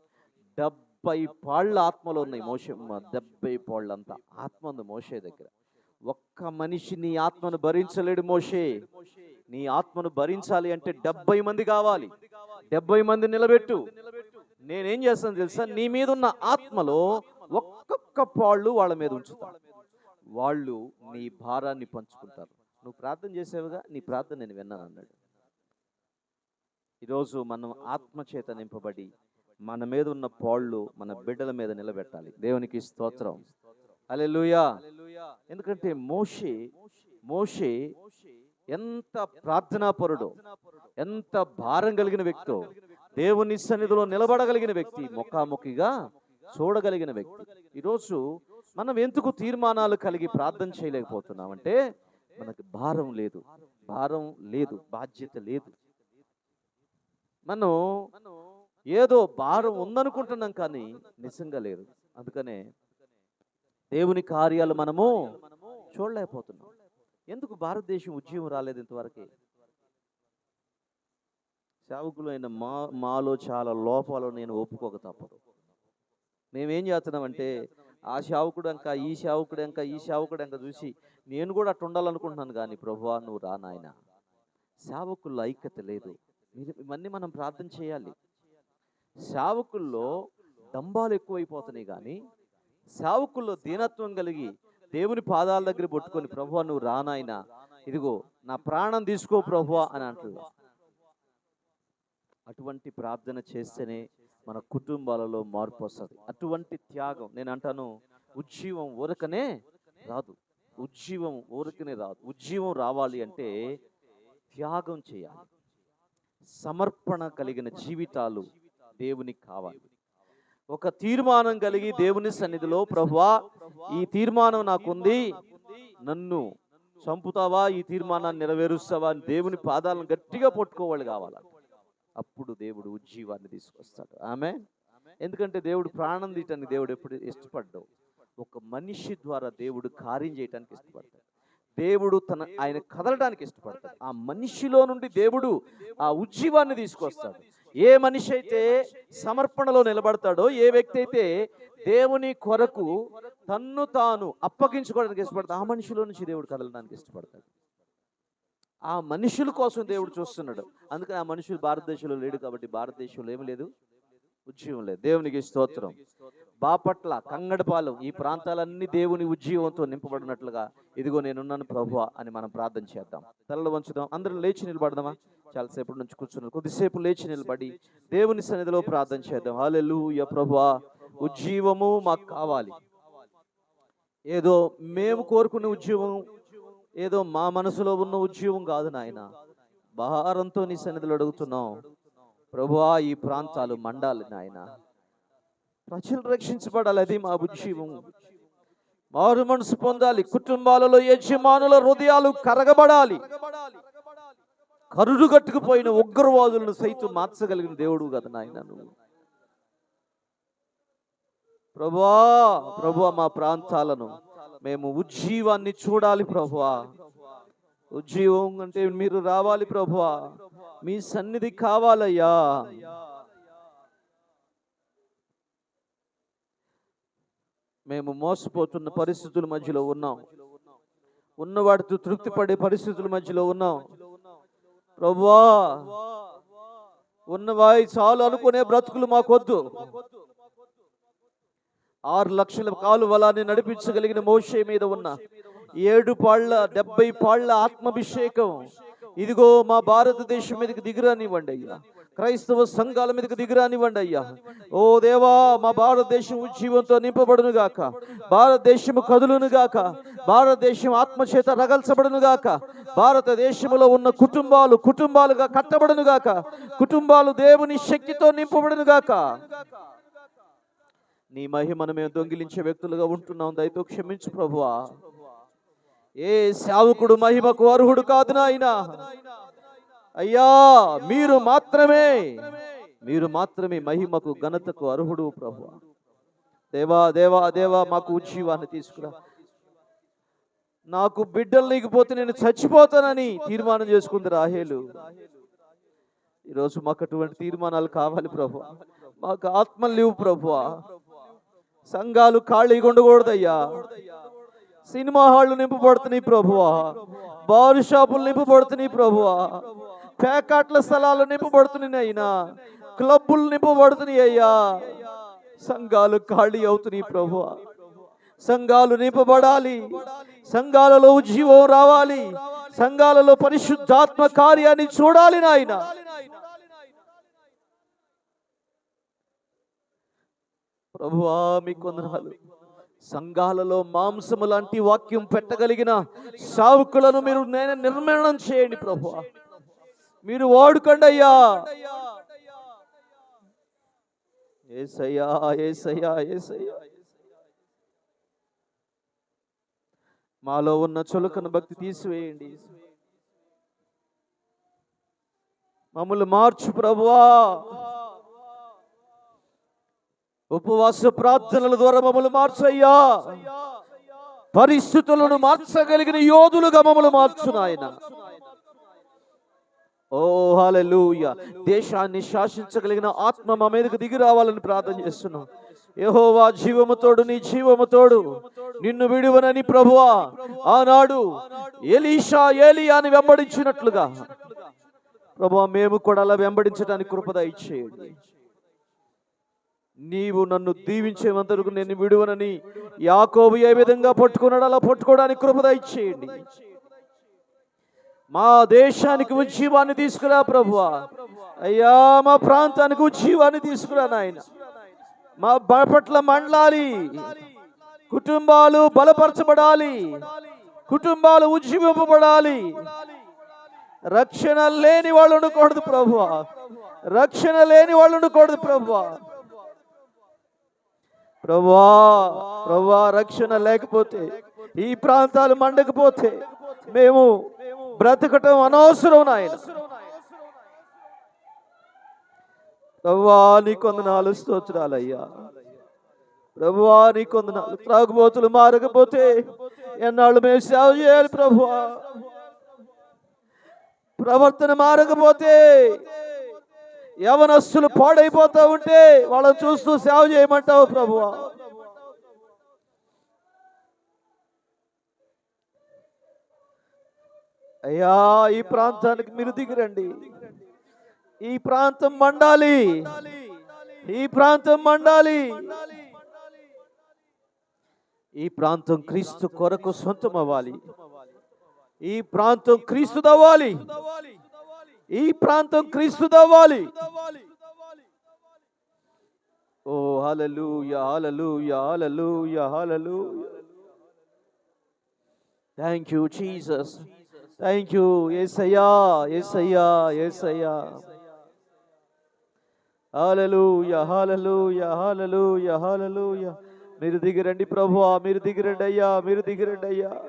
70 పాళ్ళ ఆత్మలో ఉన్నాయి మోషే. 70 పాళ్ళంతా ఆత్మ ఉంది మోషే దగ్గర. ఒక్క మనిషి నీ ఆత్మను భరించలేడు మోషే. నీ ఆత్మను భరించాలి అంటే 70 మంది కావాలి. 70 మంది నిలబెట్టు. నేనేం చేస్తాను తెలుసా? నీ మీద ఉన్న ఆత్మలో ఒక్కొక్క పాళ్ళు వాళ్ళ మీద ఉంచుతా. వాళ్ళు నీ భారాన్ని పంచుకుంటారు. నువ్వు ప్రార్థన చేసావుగా, నీ ప్రార్థన నేను విన్నాను అన్నాడు. ఈరోజు మనం ఆత్మ చేత నింపబడి మన మీద ఉన్న పాళ్ళు మన బిడ్డల మీద నిలబెట్టాలి. దేవునికి స్తోత్రం. హల్లెలూయా. ఎందుకంటే మోషే ఎంత ప్రార్థనాపరుడో, ఎంత భారం కలిగిన వ్యక్తో, దేవుని సన్నిధిలో నిలబడగలిగిన వ్యక్తి, ముఖాముఖిగా చూడగలిగిన వ్యక్తి. ఈరోజు మనం ఎందుకు తీర్మానాలు కలిగి ప్రార్థన చేయలేకపోతున్నామంటే మనకు భారం లేదు, బాధ్యత లేదు. మనం ఏదో భారం ఉందనుకుంటున్నాం కానీ నిజంగా లేదు. అందుకనే దేవుని కార్యాలు మనము చూడలేకపోతున్నాం. ఎందుకు భారతదేశం ఉద్యమం రాలేదు ఇంతవరకు? సేవకులైన మాలో చాలా లోపాలు నేను ఒప్పుకోక తప్పదు. మేమేం చేస్తున్నామంటే ఆ సేవకుడు ఇంకా ఈ సేవకుడు ఇంకా చూసి నేను కూడా అట్లా ఉండాలనుకుంటున్నాను. కానీ ప్రభువా నువ్వు రా నాయన. సేవకుల్లో ఐక్యత లేదు. ఇవన్నీ మనం ప్రార్థన చేయాలి. సేవకుల్లో దంబాలు ఎక్కువైపోతున్నాయి కానీ సేవకుల్లో దీనత్వం కలిగి దేవుని పాదాల దగ్గర పట్టుకొని ప్రభువా నువ్వు రా నాయన, ఇదిగో నా ప్రాణం తీసుకో ప్రభువా అని అంటున్నా. అటువంటి ప్రార్థన చేస్తేనే మన కుటుంబాలలో మార్పు వస్తుంది. అటువంటి త్యాగం. నేను అంటాను, ఉజ్జీవం ఊరకనే రాదు. ఉజ్జీవం రావాలి అంటే త్యాగం చేయాలి. సమర్పణ కలిగిన జీవితాలు దేవునికి కావాలి. ఒక తీర్మానం కలిగి దేవుని సన్నిధిలో ప్రభువా ఈ తీర్మానం నాకుంది, నన్ను చంపుతావా, ఈ తీర్మానాన్ని నెరవేరుస్తావా అని దేవుని పాదాలను గట్టిగా పట్టుకోవాలి కావాలి. అప్పుడు దేవుడు ఉజ్జీవాన్ని తీసుకొస్తాడు. ఆమె. ఎందుకంటే దేవుడు ప్రాణం తీయటానికి దేవుడు ఎప్పుడు ఇష్టపడ్డావు? ఒక మనిషి ద్వారా దేవుడు కార్యం చేయడానికి ఇష్టపడతాడు. దేవుడు ఆయన కదలడానికి ఇష్టపడతాడు. ఆ మనిషిలో నుండి దేవుడు ఆ ఉజ్జీవాన్ని తీసుకొస్తాడు. ఏ మనిషి అయితే సమర్పణలో నిలబడతాడో, ఏ వ్యక్తి అయితే దేవుని కొరకు తన్ను తాను అప్పగించుకోవడానికి ఇష్టపడతాడు, ఆ మనిషిలో నుంచి దేవుడు కదలడానికి ఇష్టపడతాడు. ఆ మనుషుల కోసం దేవుడు చూస్తున్నాడు. అందుకని ఆ మనుషులు భారతదేశంలో లేడు కాబట్టి భారతదేశంలో ఏమి లేదు, ఉజ్జీవం లేదు. దేవునికి స్తోత్రం. బాపట్ల, కంగడపాలెం ఈ ప్రాంతాలన్నీ దేవుని ఉజ్జీవంతో నింపబడినట్లుగా ఇదిగో నేనున్నాను ప్రభువా అని మనం ప్రార్థన చేద్దాం. తలలు వంచుదాం. అందరం లేచి నిలబడదామా? చాలాసేపు నుంచి కూర్చున్నారు. కొద్దిసేపు లేచి నిలబడి దేవుని సన్నిధిలో ప్రార్థన చేద్దాం. హల్లెలూయా. ప్రభువా ఉజ్జీవము మాకు కావాలి. ఏదో మేము కోరుకునే ఉజ్జీవం, ఏదో మా మనసులో ఉన్న ఉజ్జీవం కాదు నాయన. భారంతో నీ సన్నిధిలో అడుగుతున్నాం ప్రభువా, ఈ ప్రాంతాలు మండాలి నాయన, ప్రజలు రక్షించబడాలి. అది మా ఉజ్జీవం. మారు మనసు పొందాలి. కుటుంబాలలో యజమానుల హృదయాలు కరగబడాలి. కరుడు కట్టుకుపోయిన ఉగ్రవాదులను సైతం మార్చగలిగిన దేవుడు కదా నాయన నువ్వు. ప్రభువా మా ప్రాంతాలను మేము ఉజ్జీవాన్ని చూడాలి ప్రభువా. ఉజ్జీవం అంటే మీరు రావాలి ప్రభువా, మీ సన్నిధి కావాలయ్యా. మేము మోసపోతున్న పరిస్థితుల మధ్యలో ఉన్నాం, ఉన్నవాటితో తృప్తి పడే పరిస్థితుల మధ్యలో ఉన్నాం ప్రభువా. ఉన్నవాయి చాలు అనుకునే బ్రతుకులు మాకొద్దు. 6 లక్షల కాలువలాన్ని నడిపించగలిగిన మోషే మీద ఉన్న 7 పాళ్ళ 70 పాళ్ళ ఆత్మాభిషేకం ఇదిగో మా భారతదేశం మీదకి దిగిరానివ్వండి అయ్యా. క్రైస్తవ సంఘాల మీదకి దిగిరానివ్వండి అయ్యా. ఓ దేవా, మా భారతదేశం ఉజ్జీవంతో నింపబడును గాక, భారతదేశము కదులును గాక, భారతదేశం ఆత్మచేత రగల్చబడును గాక, భారతదేశంలో ఉన్న కుటుంబాలుగా కట్టబడును గాక, కుటుంబాలు దేవుని శక్తితో నింపబడును గాక. నీ మహిమను మేము దొంగిలించే వ్యక్తులుగా ఉంటున్నాం, దయతో క్షమించు ప్రభువా. ఏ సేవకుడు మహిమకు అర్హుడు కాదు నాయనా. అయ్యా మీరు మాత్రమే మీరు మాత్రమే మహిమకు ఘనతకు అర్హుడు ప్రభువా. దేవా దేవా దేవా మాకు ఉజ్జీవాన్ని తీసుకురా. నాకు బిడ్డలు లేకపోతే నేను చచ్చిపోతానని తీర్మానం చేసుకుంది రాహేలు. ఈరోజు మాకు అటువంటి తీర్మానాలు కావాలి ప్రభువా. మాకు ఆత్మలు లేవు ప్రభువా. సంఘాలు ఖాళీగా ఉండకూడదయ్యా. సినిమా హాళ్ళు నింపబడుతున్నాయి ప్రభువా. బారు షాపులు నింపబడుతున్నాయి ప్రభువా. పేకాట్ల స్థలాలు నింపబడుతున్నాయి అయినా. క్లబ్బులు నింపబడుతున్నాయి అయ్యా. సంఘాలు ఖాళీ అవుతున్నాయి ప్రభువా. సంఘాలు నింపబడాలి. సంఘాలలో ఉజ్జీవం రావాలి. సంఘాలలో పరిశుద్ధాత్మ కార్యాన్ని చూడాలి నాయన. ప్రభువా మీకు వందనాలు. సంఘాలలో మాంసము లాంటి వాక్యం పెట్టగలిగిన సావుకులను మీరు నిర్మాణం చేయండి ప్రభువా. మీరు వాడుకోండి అయ్యా. యేసయ్యా యేసయ్యా యేసయ్యా. మాలో ఉన్న చులకన భక్తి తీసివేయండి. మమ్మల్ని మార్చు ప్రభువా. ఉపవాస ప్రార్థనల ద్వారా మమ్మల్ని మార్చయ్యా. పరిస్థితులను మార్చగలిగిన యోధులుగా మమ్మల్ని మార్చు నాయన. ఓ హల్లెలూయా. దేశాన్ని శాసించగలిగిన ఆత్మ మా మీదకు దిగి రావాలని ప్రార్థన చేస్తున్నాం. యెహోవా జీవముతోడు, నీ జీవముతోడు, నిన్ను విడువనని ప్రభువా ఆనాడు ఎలీషా ఏలియాని వెంబడించినట్లుగా ప్రభువా మేము కూడా అలా వెంబడించడానికి కృప దయచేయండి. నీవు నన్ను దీవించేంత వరకు నేను విడువనని యాకోబు ఏ విధంగా పట్టుకున్నాడు అలా పట్టుకోవడానికి కృప దయచేయండి. మా దేశానికి ఉజ్జీవాన్ని తీసుకురా ప్రభువా. అయ్యా మా ప్రాంతానికి ఉజ్జీవాన్ని తీసుకురా నాయన. మా పట్ల మండలాలి. కుటుంబాలు బలపరచబడాలి. కుటుంబాలు ఉజ్జీవింపబడాలి. రక్షణ లేని వాళ్ళు ఉండకూడదు ప్రభువా. రక్షణ లేని వాళ్ళు ఉండకూడదు ప్రభువా. ప్రభువా ప్రభువా రక్షణ లేకపోతే, ఈ ప్రాంతాలు మండకపోతే మేము బ్రతకటం అనవసరం నాయన. ప్రభువా నీకు వందనాలు స్తోత్రాలయ్యా. ప్రభువా నీకు వందనాలు. త్రాగుబోతులు మారకపోతే ఎన్నాళ్ళు మేము సేవ చేయాలి ప్రభువా. ప్రవర్తన మారకపోతే, యవనస్తులు పాడైపోతా ఉంటే వాళ్ళని చూస్తూ సేవ చేయమంటావు ప్రభువా. అయ్యా ఈ ప్రాంతానికి మీరు దిగిరండి. ఈ ప్రాంతం మండాలి. ఈ ప్రాంతం మండాలి. ఈ ప్రాంతం క్రీస్తు కొరకు సొంతం అవ్వాలి. ఈ ప్రాంతం క్రీస్తు దవ్వాలి. ఈ ప్రాంతం క్రీస్తు దవ్వాలి. ఓ hallelujah hallelujah hallelujah hallelujah. Thank you Jesus. Thank you యేసయ్యా యేసయ్యా యేసయ్యా. Hallelujah hallelujah hallelujah hallelujah. మీరు దిగిరండి ప్రభువా. మీరు దిగిరండి అయ్యా. మీరు దిగిరండి అయ్యా.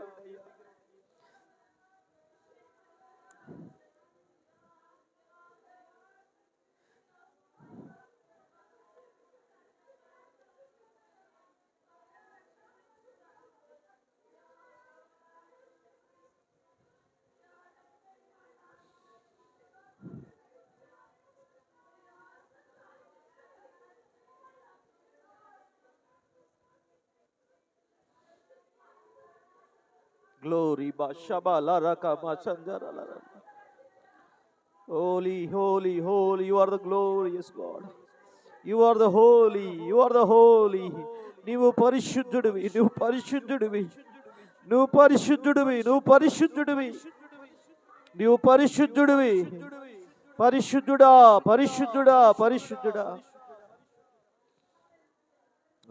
Glory Bashaba Laraka Machandara. Holy, holy, holy, you are the glorious God. You are the holy, you are the holy. నీవు పరిశుద్ధుడివి, నువ్వు పరిశుద్ధుడివి, నువ్వు పరిశుద్ధుడివి, నువ్వు పరిశుద్ధుడివి, నువ్వు పరిశుద్ధుడివి. పరిశుద్ధుడా పరిశుద్ధుడా పరిశుద్ధుడా.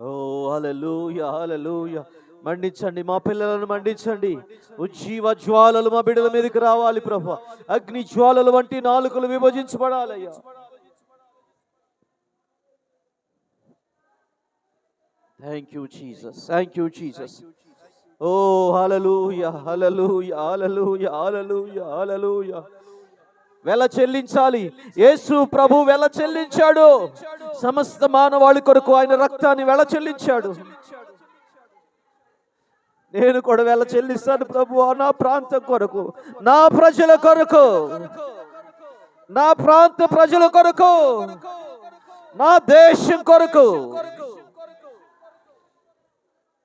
ఓ హల్లెలూయా హల్లెలూయా. మండించండి మా పిల్లలను మండించండి. ఉజ్జీవ జ్వాలలు మా బిడ్డల మీదకి రావాలి ప్రభువా. అగ్ని జ్వాలలు వంటి నాలుకలు విభజించబడాలయ్యా. Thank you Jesus. Thank you Jesus. ఓ hallelujah hallelujah hallelujah hallelujah hallelujah. వెల చెల్లించాలి. యేసు ప్రభు వెల చెల్లించాడు. సమస్త మానవాళి కొరకు ఆయన రక్తాన్ని వెల చెల్లించాడు. నేను కూడా వెల చెల్లిస్తాను ప్రభువా, నా ప్రాంతం కొరకు, నా ప్రజల కొరకు, నా ప్రాంత ప్రజల కొరకు, నా దేశం కొరకు,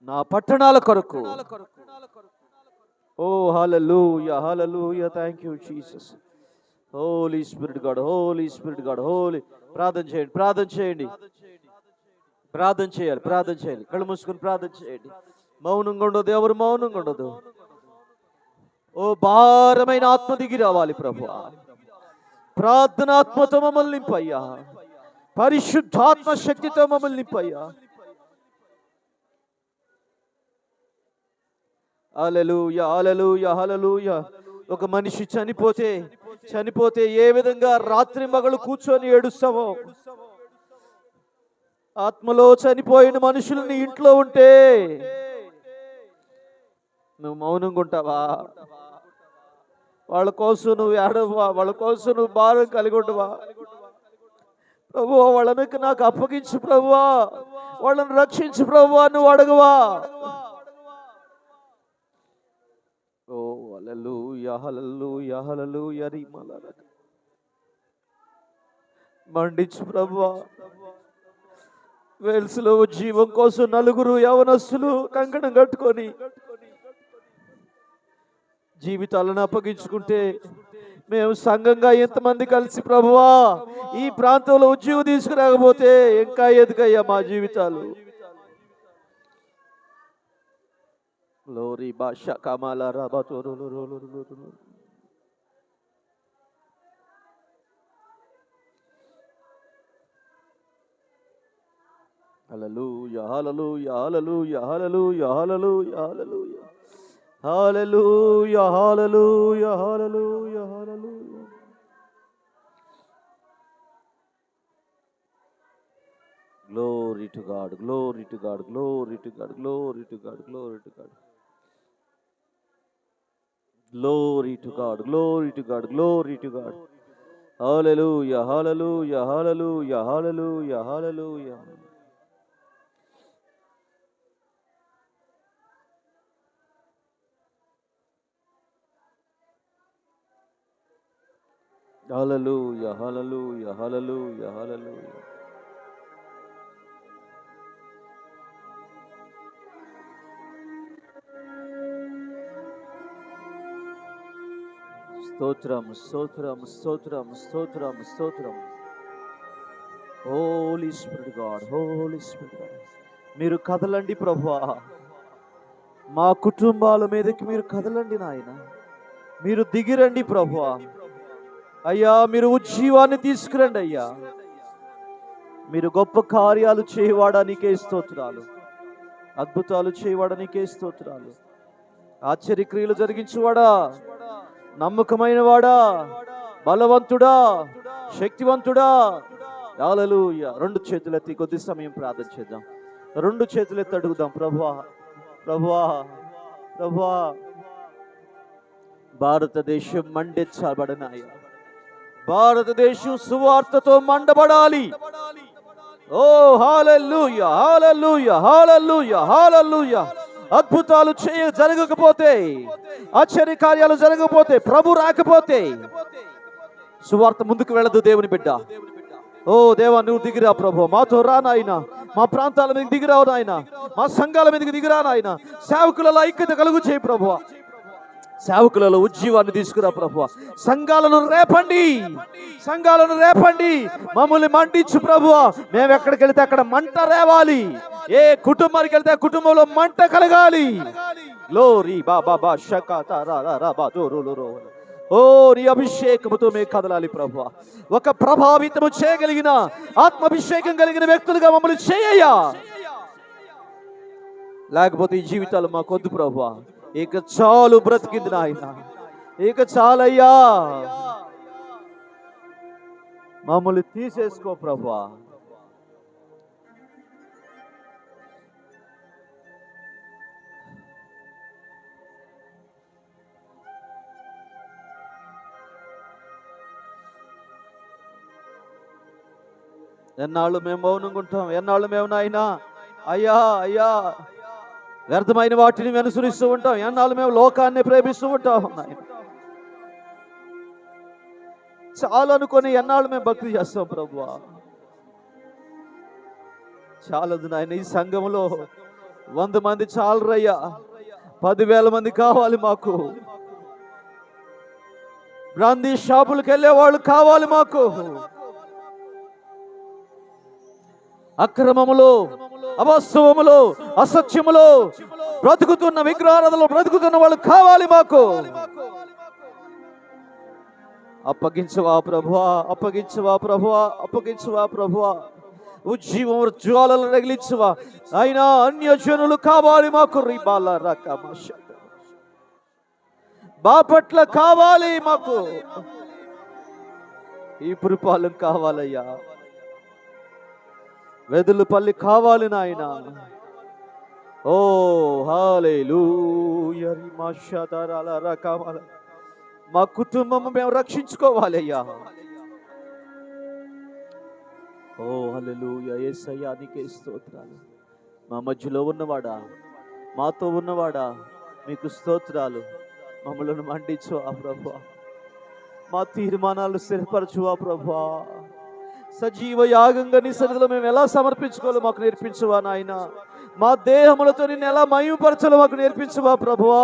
నా పట్టణాల కొరకు. ఓ hallelujah, hallelujah, thank you Jesus. Holy spirit God, holy spirit God, holy. ప్రార్థన చేయండి, ప్రార్థన చేయండి, ప్రార్థన చేయాలి, ప్రార్థన చేయాలి. కళ్ళు మూసుకొని ప్రార్థన చేయండి. మౌనంగా ఉండదు, ఎవరు మౌనంగా ఉండదు. ఓ భారమైన ఆత్మ దిగి రావాలి ప్రభువా. ప్రార్థనాత్మతో మమ్మల్ని నింపయ్యా. పరిశుద్ధాత్మ శక్తితో మమ్మల్ని నింపయ్యా. హల్లెలూయా, హల్లెలూయా, హల్లెలూయా. ఒక మనిషి చనిపోతే ఏ విధంగా రాత్రి మగలు కూర్చొని ఏడుస్తావో, ఆత్మలో చనిపోయిన మనుషులు నీ ఇంట్లో ఉంటే నువ్వు మౌనంగా ఉంటావా? వాళ్ళ కోసం నువ్వు ఏడవా? వాళ్ళ కోసం నువ్వు భారం కలిగి ఉండవా? ప్రభువా, వాళ్ళని నాకు అప్పగించు ప్రభువా, వాళ్ళని రక్షించు ప్రభువా నువ్వు అడగవా? ఓ హల్లెలూయా, హల్లెలూయా, హల్లెలూయా. మండించు ప్రభువా. వేల్స్ లో జీవం కోసం నలుగురు యవనస్తులు కంకణం కట్టుకొని జీవితాలను అప్పగించుకుంటే, మేము సంఘంగా ఎంతమంది కలిసి ప్రభువా ఈ ప్రాంతంలో ఉద్యోగం తీసుకురాకపోతే ఇంకా ఎదుగయ్యా మా జీవితాలు. లోరి భాష కమాల రాబతోరు. హల్లెలూయా, hallelujah, hallelujah, hallelujah, hallelujah, hallelujah. Hallelujah, hallelujah, hallelujah, hallelujah. Glory to God, glory to God, glory to God, glory to God, glory to God. Glory to God, glory to God, glory to God. Hallelujah, hallelujah, hallelujah, hallelujah, hallelujah. Hallelujah, hallelujah, hallelujah, hallelujah. Stotram, stotram, stotram, stotram, stotram. Holy Spirit God, Holy Spirit God. మీరు కదలండి ప్రభువా. మా కుటుంబాల మీదకి మీరు కదలండి నాయన. మీరు దిగిరండి ప్రభువా. అయ్యా, మీరు ఉజ్జీవాన్ని తీసుకురండి అయ్యా. మీరు గొప్ప కార్యాలు చేయవాడానికే స్తోత్రాలు, అద్భుతాలు చేయవాడానికే స్తోత్రాలు. ఆశ్చర్యక్రియలు జరిగించువాడా, నమ్మకమైన వాడా, బలవంతుడా, శక్తివంతుడా. హల్లెలూయా. రెండు చేతులెత్తి కొద్ది సమయం ప్రార్థన చేద్దాం. రెండు చేతులెత్తి అడుగుదాం, ప్రభువా, ప్రభువా, ప్రభువా. భారతదేశం మండించబడనాయా. భారతదేశం సువార్తతో మండబడాలి. ఓ హల్లెలూయా, హల్లెలూయా, హల్లెలూయా, హల్లెలూయా. అద్భుతాలు జరగకపోతే, ఆశ్చర్య కార్యాలు జరగకపోతే, ప్రభు రాకపోతే సువార్త ముందుకు వెళ్ళదు దేవుని బిడ్డ. ఓ దేవా, నువ్వు దిగిరా ప్రభు, మాతో రా నాయన. మా ప్రాంతాల మీదకి దిగిరావు నాయన. మా సంఘాల మీదకి దిగిరా నాయన. సేవకులలో ఐక్యత కలుగు చేయి ప్రభువ. సేవకులలో ఉజ్జీవాన్ని తీసుకురా ప్రభువ. సంఘాలను రేపండి, సంఘాలను రేపండి. మమ్మల్ని మండించు ప్రభువ. మేము ఎక్కడికి వెళితే అక్కడ మంట రేవాలి. ఏ కుటుంబానికి వెళ్తే ఆ కుటుంబంలో మంట కలగాలి. గ్లోరీ బాబా బా షకాతారాబాదోరులో. ఓ నీ అభిషేకముతో మేము కదలాలి ప్రభువ. ఒక ప్రభావితము చేయగలిగిన, ఆత్మాభిషేకం కలిగిన వ్యక్తులుగా మమ్మల్ని చేయయ్యా. లేకపోతే ఈ జీవితాలు మాకొద్దు ప్రభువ. ఇక చాలు బ్రతికింది నాయన, ఇక చాలయ్యా. మమ్మల్ని తీసేసుకో ప్రభువా. ఎన్నాళ్ళు మేము మౌనంగా ఉంటాం? ఎన్నాళ్ళు మేము నాయనా అయ్యా అయ్యా వ్యర్థమైన వాటిని అనుసరిస్తూ ఉంటాం? ఎన్నాళ్ళు మేము లోకాన్ని ప్రేమిస్తూ ఉంటాం నాయన? చాలు అనుకొని ఎన్నాళ్ళు మేము భక్తి చేస్తాం ప్రభువా? చాలదు నాయన. ఈ సంఘంలో 100 మంది చాలరయ్యా, 10,000 మంది కావాలి మాకు. బ్రాందీ షాపులకు వెళ్ళే వాళ్ళు కావాలి మాకు. అక్రమములో, అవాస్తవములో, అసత్యములో బ్రతుకుతున్న, విగ్రహారాధనలో బ్రతుకుతున్న వాళ్ళు కావాలి మాకు. అప్పగించవా ప్రభువా, అప్పగించవా ప్రభువా, అప్పగించవా ప్రభువా. ఉజ్జీవం జ్వాలలు రగిలించవా అయినా. అన్యజనులు కావాలి మాకు. రిబాల రకమశ బాపట్ల కావాలి మాకు. ఈ పురపాలెం కావాలయ్యా. వెదులుపల్లి కావాలి నాయన. ఓ హల్లెలూయా. రిమాషదరల రకమల మా కుటుంబం మేము రక్షించుకోవాలి అయ్యా. ఓ హల్లెలూయా. యేసయ్యా నీకే స్తోత్రాలు. మా మధ్యలో ఉన్నవాడా, మాతో ఉన్నవాడా, మీకు స్తోత్రాలు. మమ్మల్ని మండించువా ప్రభువా. మా తీర్మానాలు స్థిరపరచువా ప్రభువా. సజీవ యాగంగా నీ సన్నిధిలో మేము ఎలా సమర్పించుకోవాలో మాకు నేర్పించువా నాయన. మా దేహములతో నిన్ను ఎలా మహిమపరచాలో మాకు నేర్పించువా ప్రభువా.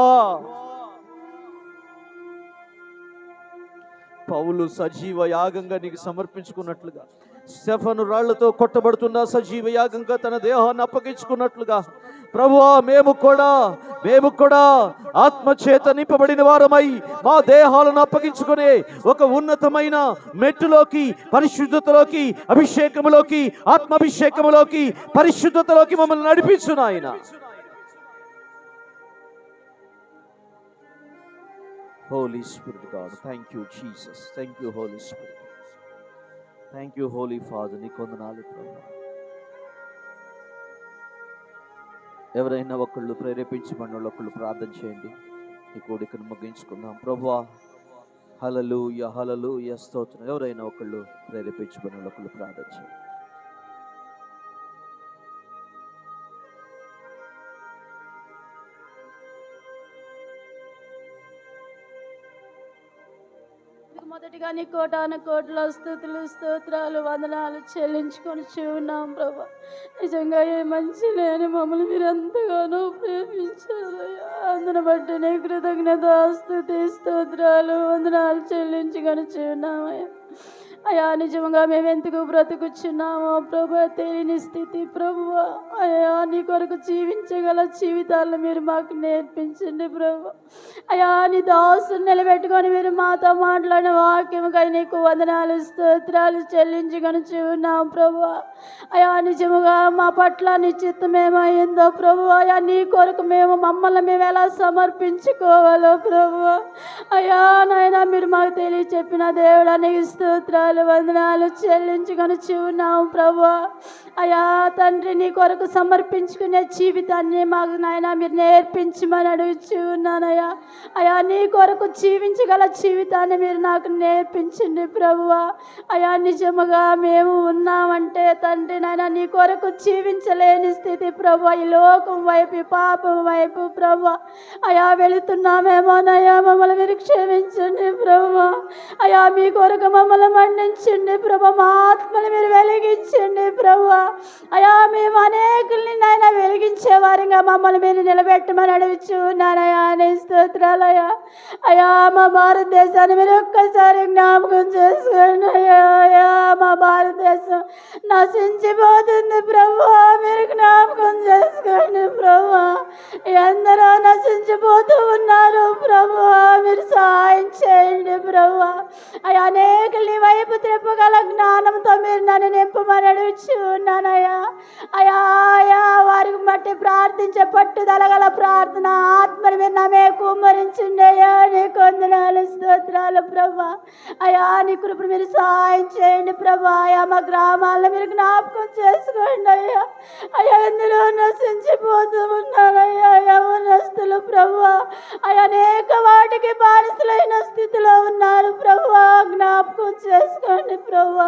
పౌలు సజీవ యాగంగా నీకు సమర్పించుకున్నట్లుగా, స్టెఫను రాళ్లతో కొట్టబడుతున్న సజీవ యాగంగా తన దేహాన్ని అప్పగించుకున్నట్లుగా ప్రభువా, మేము కూడా ఆత్మచేత నింపబడిన వారమై మా దేహాలను అప్పగించుకునే ఒక ఉన్నతమైన మెట్టులోకి, పరిశుద్ధతలోకి, అభిషేకములోకి, ఆత్మాభిషేకములోకి, పరిశుద్ధతలోకి మమ్మల్ని నడిపించు నాయన. Holy Spirit God, thank you Jesus, thank you Holy Spirit, thank you Holy Father. నీ కొందనాలు ప్రభువా. ఎవరైనా ఒకళ్ళు ప్రేరేపించబడిన వాళ్ళు ఒకళ్ళు ప్రార్థన చేయండి. ఈ కోడికను ముగించుకుందాం ప్రభువా. హల్లెలూయా హల్లెలూయా స్తోత్రం. ఎవరైనా ఒకళ్ళు ప్రేరేపించబడిన వాళ్ళు ఒకళ్ళు ప్రార్థన చేయండి. మొదటిగా నీ కోటాను కోట్ల స్తుతులు, స్తోత్రాలు, వందనాలు చెల్లించుకొని చూన్నాం ప్రభా. నిజంగా ఏ మంచి లేని మమ్మల్ని మీరు ఎంతగానో ప్రేమించారు. అందును బట్టి నీ కృతజ్ఞత, స్తుతి, స్తోత్రాలు, వందనాలు చెల్లించుకొని చూన్నామయ్యా. అయ్యా నిజంగా మేము ఎందుకు బ్రతుకుచున్నామో ప్రభు తెలియని స్థితి ప్రభువా. అయ్యా నీ కొరకు జీవించగల జీవితాలను మీరు మాకు నేర్పించండి ప్రభు. అయ్యా నీ దాసుని నిలబెట్టుకొని మీరు మాతో మాట్లాడిన వాక్యముకై నీకు వందనాలు, స్తోత్రాలు చెల్లించుకొని చూన్నాం ప్రభు. అయ్యా నిజముగా మా పట్ల నీ చిత్తం ఏమైందో ప్రభు. అయ్యా నీ కొరకు మమ్మల్ని మేము ఎలా సమర్పించుకోవాలో ప్రభు. అయ్యా నాయన మీరు మాకు తెలియ చెప్పిన దేవుడా నీకు స్తోత్రాలు, వందనాలు చెల్లించుకొని చూన్నాం ప్రభు. అయ్యా తండ్రి నీ కొరకు సమర్పించుకునే జీవితాన్ని మాకు నాయన మీరు నేర్పించమని అడుగుచూ ఉన్నానయ్యా. అయ్యా నీ కొరకు జీవించగల జీవితాన్ని మీరు నాకు నేర్పించండి ప్రభువా. అయ్యా నిజముగా మేము ఉన్నామంటే తండ్రి నాయన నీ కొరకు జీవించలేని స్థితి ప్రభు. ఈ లోకం వైపు, పాపం వైపు ప్రభు అయ్యా వెళుతున్నామేమోనయ్యా. మమ్మల్ని మీరు క్షమించండి ప్రభు. అయ్యా మీ కొరకు మమ్మల్ని మండించండి ప్రభు. మా ఆత్మని మీరు వెలిగించండి ప్రభు. అయ్యా మేము అనేకుల్ని నాయన వెలిగించే వారిగా మమ్మల్ని మీరు నిలబెట్టమని అడుగుచూ ఉన్నానయ్యా. నీ స్తోత్రాలయ్యా. అయ్యా మా భారతదేశాన్ని మీరు ఒక్కసారి జ్ఞాపకం చేసుకోండి అయ్యా. అయ్యా మా భారతదేశం నశించిపోతుంది ప్రభు. మీరు జ్ఞాపకం చేసుకోండి ప్రభు. ఎందరో నశించిపోతూ ఉన్నారు ప్రభు. మీరు సహాయం చేయండి ప్రభు. అయ్యా అనేకుల్ని వైపు త్రిప్పగల జ్ఞానంతో మీరు నన్ను నింపమని అడుగుచూ ఉన్నానయ్యా. అయ్యా అయ్యా వారికి బట్టి ప్రార్థించే పట్టుదల గల ప్రార్థన ఆత్మని మీరు నమే కుమ్మరించండి అయ్యా. నీకు వందనాలు, స్తోత్రాలు ప్రభా. అయ్యా నీ కృపను మీరు సహాయం చేయండి ప్రభా. అయ్యా మా గ్రామాలను మీరు జ్ఞాపకం చేసుకోండి అయ్యా. అయ్యా ఎందులో నశించిపోతూ ఉన్నారయ్యా యవనస్తులు ప్రభా. అయ్యా అనేక వాటికి బానిసలైన స్థితిలో ఉన్నారు ప్రభా. జ్ఞాపకం జ్ఞాపకం చేసుకోండి ప్రభా.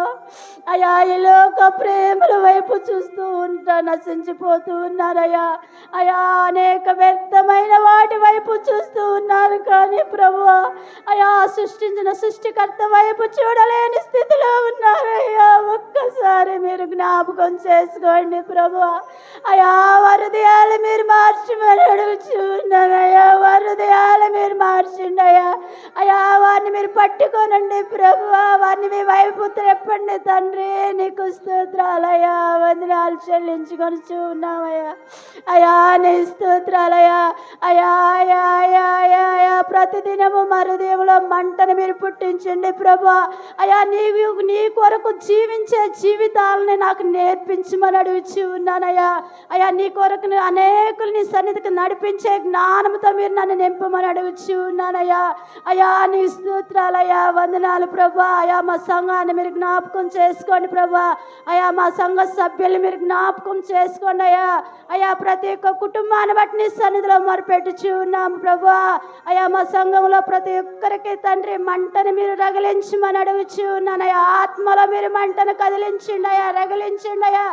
అయా ఈ లోక ప్రేమల వైపు చూస్తూ నశించిపోతూ ఉన్నారయ్యా. అయా అనేక వ్యర్థమైన వాటి వైపు చూస్తూ ఉన్నారు కానీ ప్రభువా అయా సృష్టించిన సృష్టికర్త వైపు చూడలేని స్థితిలో ఉన్నారయ్యా. ఒక్కసారి మీరు జ్ఞాపకం చేసుకోండి ప్రభువా. అయా వారి హృదయాలు మీరు మార్చమని అడుగుచున్నారయ్యా. వారి హృదయాలు మీరు మార్చండి అయ్యా. అయా వారిని మీరు పట్టుకోనండి ప్రభువా. వారిని మీ వైపు త్రెప్పండి తండ్రి. నీకు స్తోత్రాలయ్యా, వందనాలు చెల్లించుకొని ఉన్నామయ్యా. అయా నీ స్తోత్రాలయ్యా. అయా అయా అయా అయా అయా ప్రతిదినము మరుదేవులో మంటను మీరు పుట్టించండి ప్రభువా. అయా నీ కొరకు జీవించే జీవితాలని నాకు నేర్పించమని అడుగుచు ఉన్నానయ్యా. అయా నీ కొరకు అనేకులు నీ సన్నిధికి నడిపించే జ్ఞానంతో మీరు నన్ను నింపమని అడుగుచు ఉన్నానయ్యా. అయా నీ స్తోత్రాలయ్యా, వందనాలు ప్రభా. అయా మా సంఘాన్ని మీరు జ్ఞాపకం చేసుకోండి ప్రభా. అయా మా సంఘ సభ్యులు మీరు జ్ఞాపకం చేసుకోండి అయ్యా. అయా ప్రతి ఒక్క కుటుంబాన్ని బట్టి నీ సన్నిధిలో మొరపెట్టుచు ఉన్నాము ప్రభా. అయా మా సంఘంలో ప్రతి ఒక్కరికి తండ్రి మంటను మీరు రగిలించమని అడుగుచు ఉన్నానయ్యా. ఆత్మలో మీరు మంటను కదిలించండి అయ్యా, రగిలించండి అయ్యా.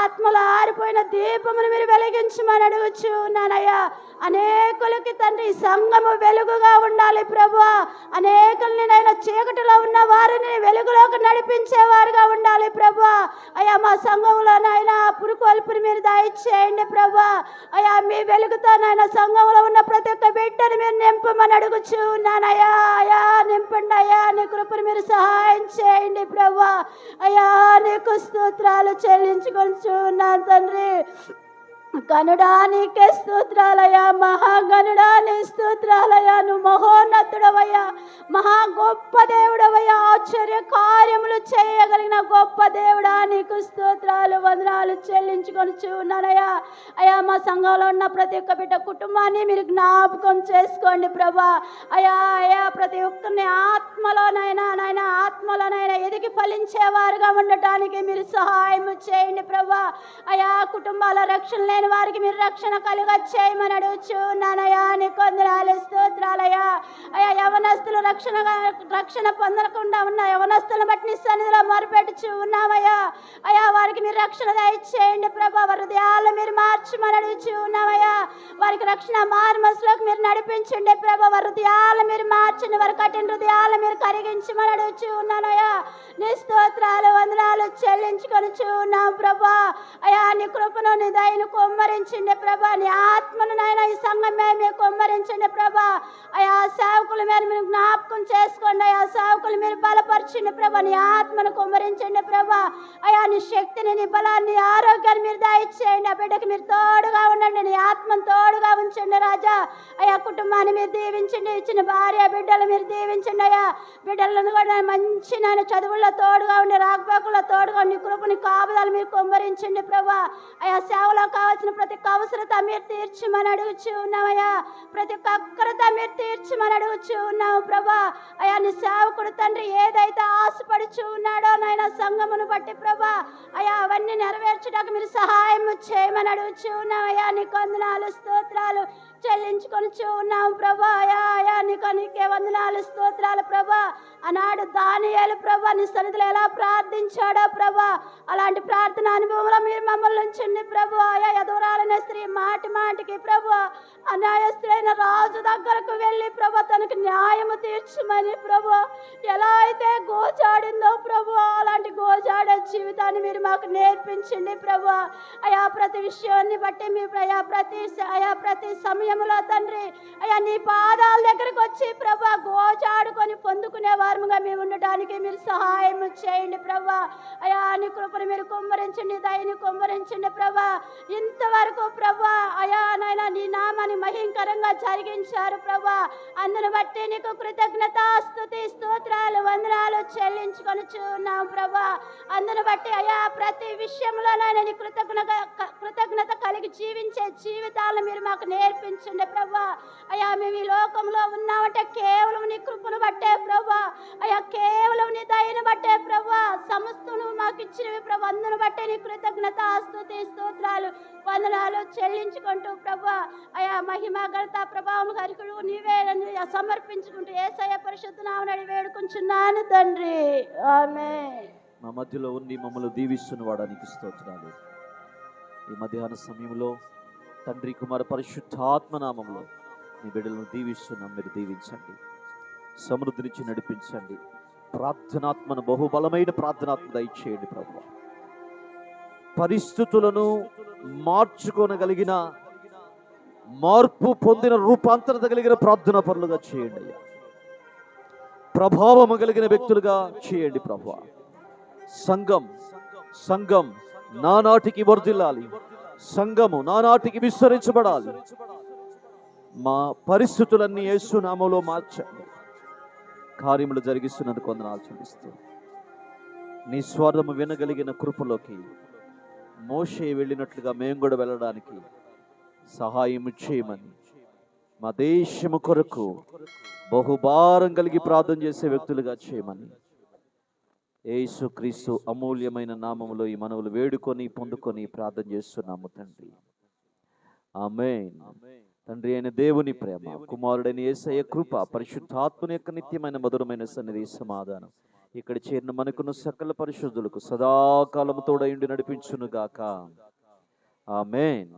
ఆత్మలో ఆరిపోయిన దీపమును మీరు వెలిగించమని అడుగుచు ఉన్నానయ్యా. అనేకులకి తండ్రి సంఘము వెలుగుగా ఉండాలి ప్రభువా. అనేకుల్ని నైనా చీకటిలో ఉన్న వారిని వెలుగులోకి నడిపించేవారుగా ఉండాలి ప్రభువా. అయా మా సంఘంలోనైనా పురుకొల్పుని మీరు దయచేయండి ప్రభువా. అయా మీ వెలుగుతో నాయన సంఘంలో ఉన్న ప్రతి ఒక్క బిడ్డని మీరు నింపమని అడుగుచు ఉన్నానయ్యా. అయా నింపండి అయ్యా. నీ కృపను మీరు సహాయం చేయండి ప్రభువా. అయా నీకు స్తోత్రాలు చెల్లించుకొని ఉన్నాను తండ్రి. గనుడా నీకే స్తోత్రాలయ్యా. మహాగనుడా నీ స్తోత్రాలయ్యా. నువ్వు మహోన్నతుడవయ్యా, మహా గొప్ప దేవుడవయ్యా. ఆశ్చర్య కార్యములు చేయగలిగిన గొప్ప దేవుడా నీకు స్తోత్రాలు, వందనాలు చెల్లించుకొని ఉన్నానయ్యా. అయా మా సంఘంలో ఉన్న ప్రతి ఒక్క బిడ్డ కుటుంబాన్ని మీరు జ్ఞాపకం చేసుకోండి ప్రభా. అయా అయా ప్రతి ఒక్కరిని ఆత్మలోనైనా ఆత్మలోనైనా ఎదిగి ఫలించేవారుగా ఉండటానికి మీరు సహాయం చేయండి ప్రభా. అయా కుటుంబాల రక్షణ లేని వారికి మీరు రక్షణ కలుగ చేయమని అడుగుచు ఉన్నానయ్యా. నీకు వందనాలు స్తోత్రాలయ్యా. అయా యవనస్తులు రక్షణ పొందకుండా ఉన్న యవనస్తులను బట్టి నీ సన్నిధిలో మొరపెట్టుచు ఉన్నామయ్యా. అయా వారికి మీరు రక్షణ దయచేయండి ప్రభా. వారి హృదయాలు మీరు మార్చమని అడుగుచు ఉన్నామయ్యా. వారికి రక్షణ మార్మస్లోకి మీరు నడిపించండి ప్రభా. వారి హృదయాలు మీరు మార్చండి. వారి కఠిన హృదయాలు మీరు కరిగించమని అడుగుచు ఉన్నానయ్యా. నీ స్తోత్రాలు, వందనాలు చెల్లించుకొని ఉన్నాం ప్రభా. అయా నీ కృపను నీ దయను కొమ్మరించండి ప్రభా. నీ ఆత్మను నాయన ఈ సంఘమే మీరు కొమ్మరించండి ప్రభా. అయా సేవకుల మీద మీరు జ్ఞాపకం చేసుకోండి అయా. సేవకులు మీరు బలపరచండి ప్రభా. నీ ఆత్మను కొమ్మరించండి ప్రభా. అయా నీ శక్తిని, నీ బలాన్ని, ఆరోగ్యాన్ని మీరు దయచేయండి. ఆ బిడ్డకి మీరు తోడుగా ఉండండి. నీ ఆత్మను తోడుగా ఉంచండి రాజా. అయా కుటుంబాన్ని మీరు దీవించండి. ఇచ్చిన భార్య బిడ్డలు మీరు దీవించండి అయా. బిడ్డలను కూడా మంచి నాయన చదువుల్లో తోడుగా ఉండి, రాకపోకల్లో తోడుగా ఉండి, కృపని కాపుదలు మీరు కొమ్మరించండి ప్రభా. అయా సేవలో కావాల్సిన ప్రతి ఒక్క అవసరత మీరు తీర్చమని అడుగుచు ఉన్నామయ్యా. ప్రతి ఒక్క అక్కరత మీరు తీర్చమని అడుగుచు ఉన్నాము ప్రభా. అయా నీ సేవకుడు తండ్రి ఏదైతే ఆశపడుచు ఉన్నాడో నాయన సంఘమును బట్టి ప్రభా, అయా అవన్నీ నెరవేర్చడానికి మీరు సహాయం చేయమని అడుగుచు ఉన్నామయ్యా. నీకు వందనాలు స్తోత్రాలు చెల్లించుకొని ఉన్నాము ప్రభా. అయా అయా నీకే వందనాలు స్తోత్రాలు ప్రభా. ఆనాడు దానియేలు ప్రభా నీ సన్నిధిలో ఎలా ప్రార్థించాడో ప్రభా, అలాంటి ప్రార్థన అనుభవంలో మీరు మమ్మల్ని ఉంచండి ప్రభు. అయా ఎదురాలనే స్త్రీ మాటి మాటికి ప్రభు అన్యాయస్తుడైన రాజు దగ్గరకు వెళ్ళి ప్రభు తనకు న్యాయము తీర్చమని ప్రభు ఎలా అయితే గోజాడిందో ప్రభు, అలాంటి గోజాడే జీవితాన్ని మీరు మాకు నేర్పించండి ప్రభు. అయా ప్రతి విషయాన్ని బట్టి మీ ప్రతి సమయంలో తండ్రి అయా నీ పాదాల దగ్గరకు వచ్చి ప్రభు గోజాడుకొని పొందుకునే వారముగా మేము ఉండటానికి మీరు సహాయం చేయండి ప్రభు. అయా నీ కృపను మీరు కుమ్మరించండి, దయని కుమ్మరించండి ప్రభా. ఇంతవరకు ప్రభా అయా నాయన నీ నామాన్ని మహింకరంగా జరిగించారు ప్రభా. అందును బట్టి నీకు కృతజ్ఞత స్తుతి స్తోత్రాలు వందనాలు చెల్లించుకొని ఉన్నాం ప్రభా. అందును బట్టి అయా ప్రతి విషయంలో నాయన నీ కృతజ్ఞత కలిగి జీవించే జీవితాలను మీరు మాకు నేర్పించండి ప్రభా. అయా మేము ఈ లోకంలో ఉన్నామంటే కేవలం నీ కృపను బట్టే ప్రభా. అయా కేవలం నీ దయను బట్టే ప్రభా. సమస్తం నువ్వు మాకు ఇచ్చినవి ప్రభా. అందును బట్టే నీ కృతజ్ఞత స్తుతి స్తోత్రాలు వందనాలు చెల్లించుకుంటూ ప్రభా అయా మహిమ ఘనత ప్రభావం హరికుడు నీవే సమర్పించుకుంటూ యేసయ్య పరిశుద్ధ నామమున వేడుకుంటున్నాను తండ్రి, ఆమేన్. మా మధ్యలో ఉండి మమ్మల్ని దీవిస్తున్న వాడానికి స్తోత్రాలు. ఈ మధ్యాహ్న సమయంలో తండ్రి కుమార పరిశుద్ధాత్మ నామంలో నీ బిడ్డలను దీవిస్తున్నాం. మీరు దీవించండి, సమృద్ధినిచ్చి నడిపించండి. ప్రార్థనాత్మను, బహుబలమైన ప్రార్థనాత్మ దయచేయండి ప్రభువా. పరిస్థితులను మార్చుకోనగలిగిన, మార్పు పొందిన, రూపాంతరత కలిగిన ప్రార్థనా పరులుగా చేయండి అయ్యా. ప్రభావము కలిగిన వ్యక్తులుగా చేయండి ప్రభువా. సంఘం నానాటికి వర్ధిల్లాలి, సంఘము నానాటికి విస్తరించబడాలి. మా పరిస్థితులన్నీ యేసు నామములో మార్చండి. కార్యములు జరిగిస్తున్నందుకు వందనాలు చెల్లిస్తూ నీ స్వరము వినగలిగిన కృపలోకి మోషే వెళ్ళినట్లుగా మేము కూడా వెళ్ళడానికి సహాయం చేయమని, మా దేశము కొరకు బహుభారం కలిగి ప్రార్థన చేసే వ్యక్తులుగా చేయమని యేసుక్రీస్తు అమూల్యమైన నామములో ఈ మనవులు వేడుకొని పొందుకొని ప్రార్థన చేస్తున్నాము తండ్రి, ఆమేన్. తండ్రి అయిన దేవుని ప్రేమ, కుమారుడైన యేసయ్య కృప, పరిశుద్ధాత్మని యొక్క నిత్యమైన మధురమైన సన్నిధి, సమాధానం ఇక్కడ చేరిన మనకున్న సకల పరిశుద్ధులకు సదాకాలము తోడయుండి నడిపించునుగాక, ఆమేన్.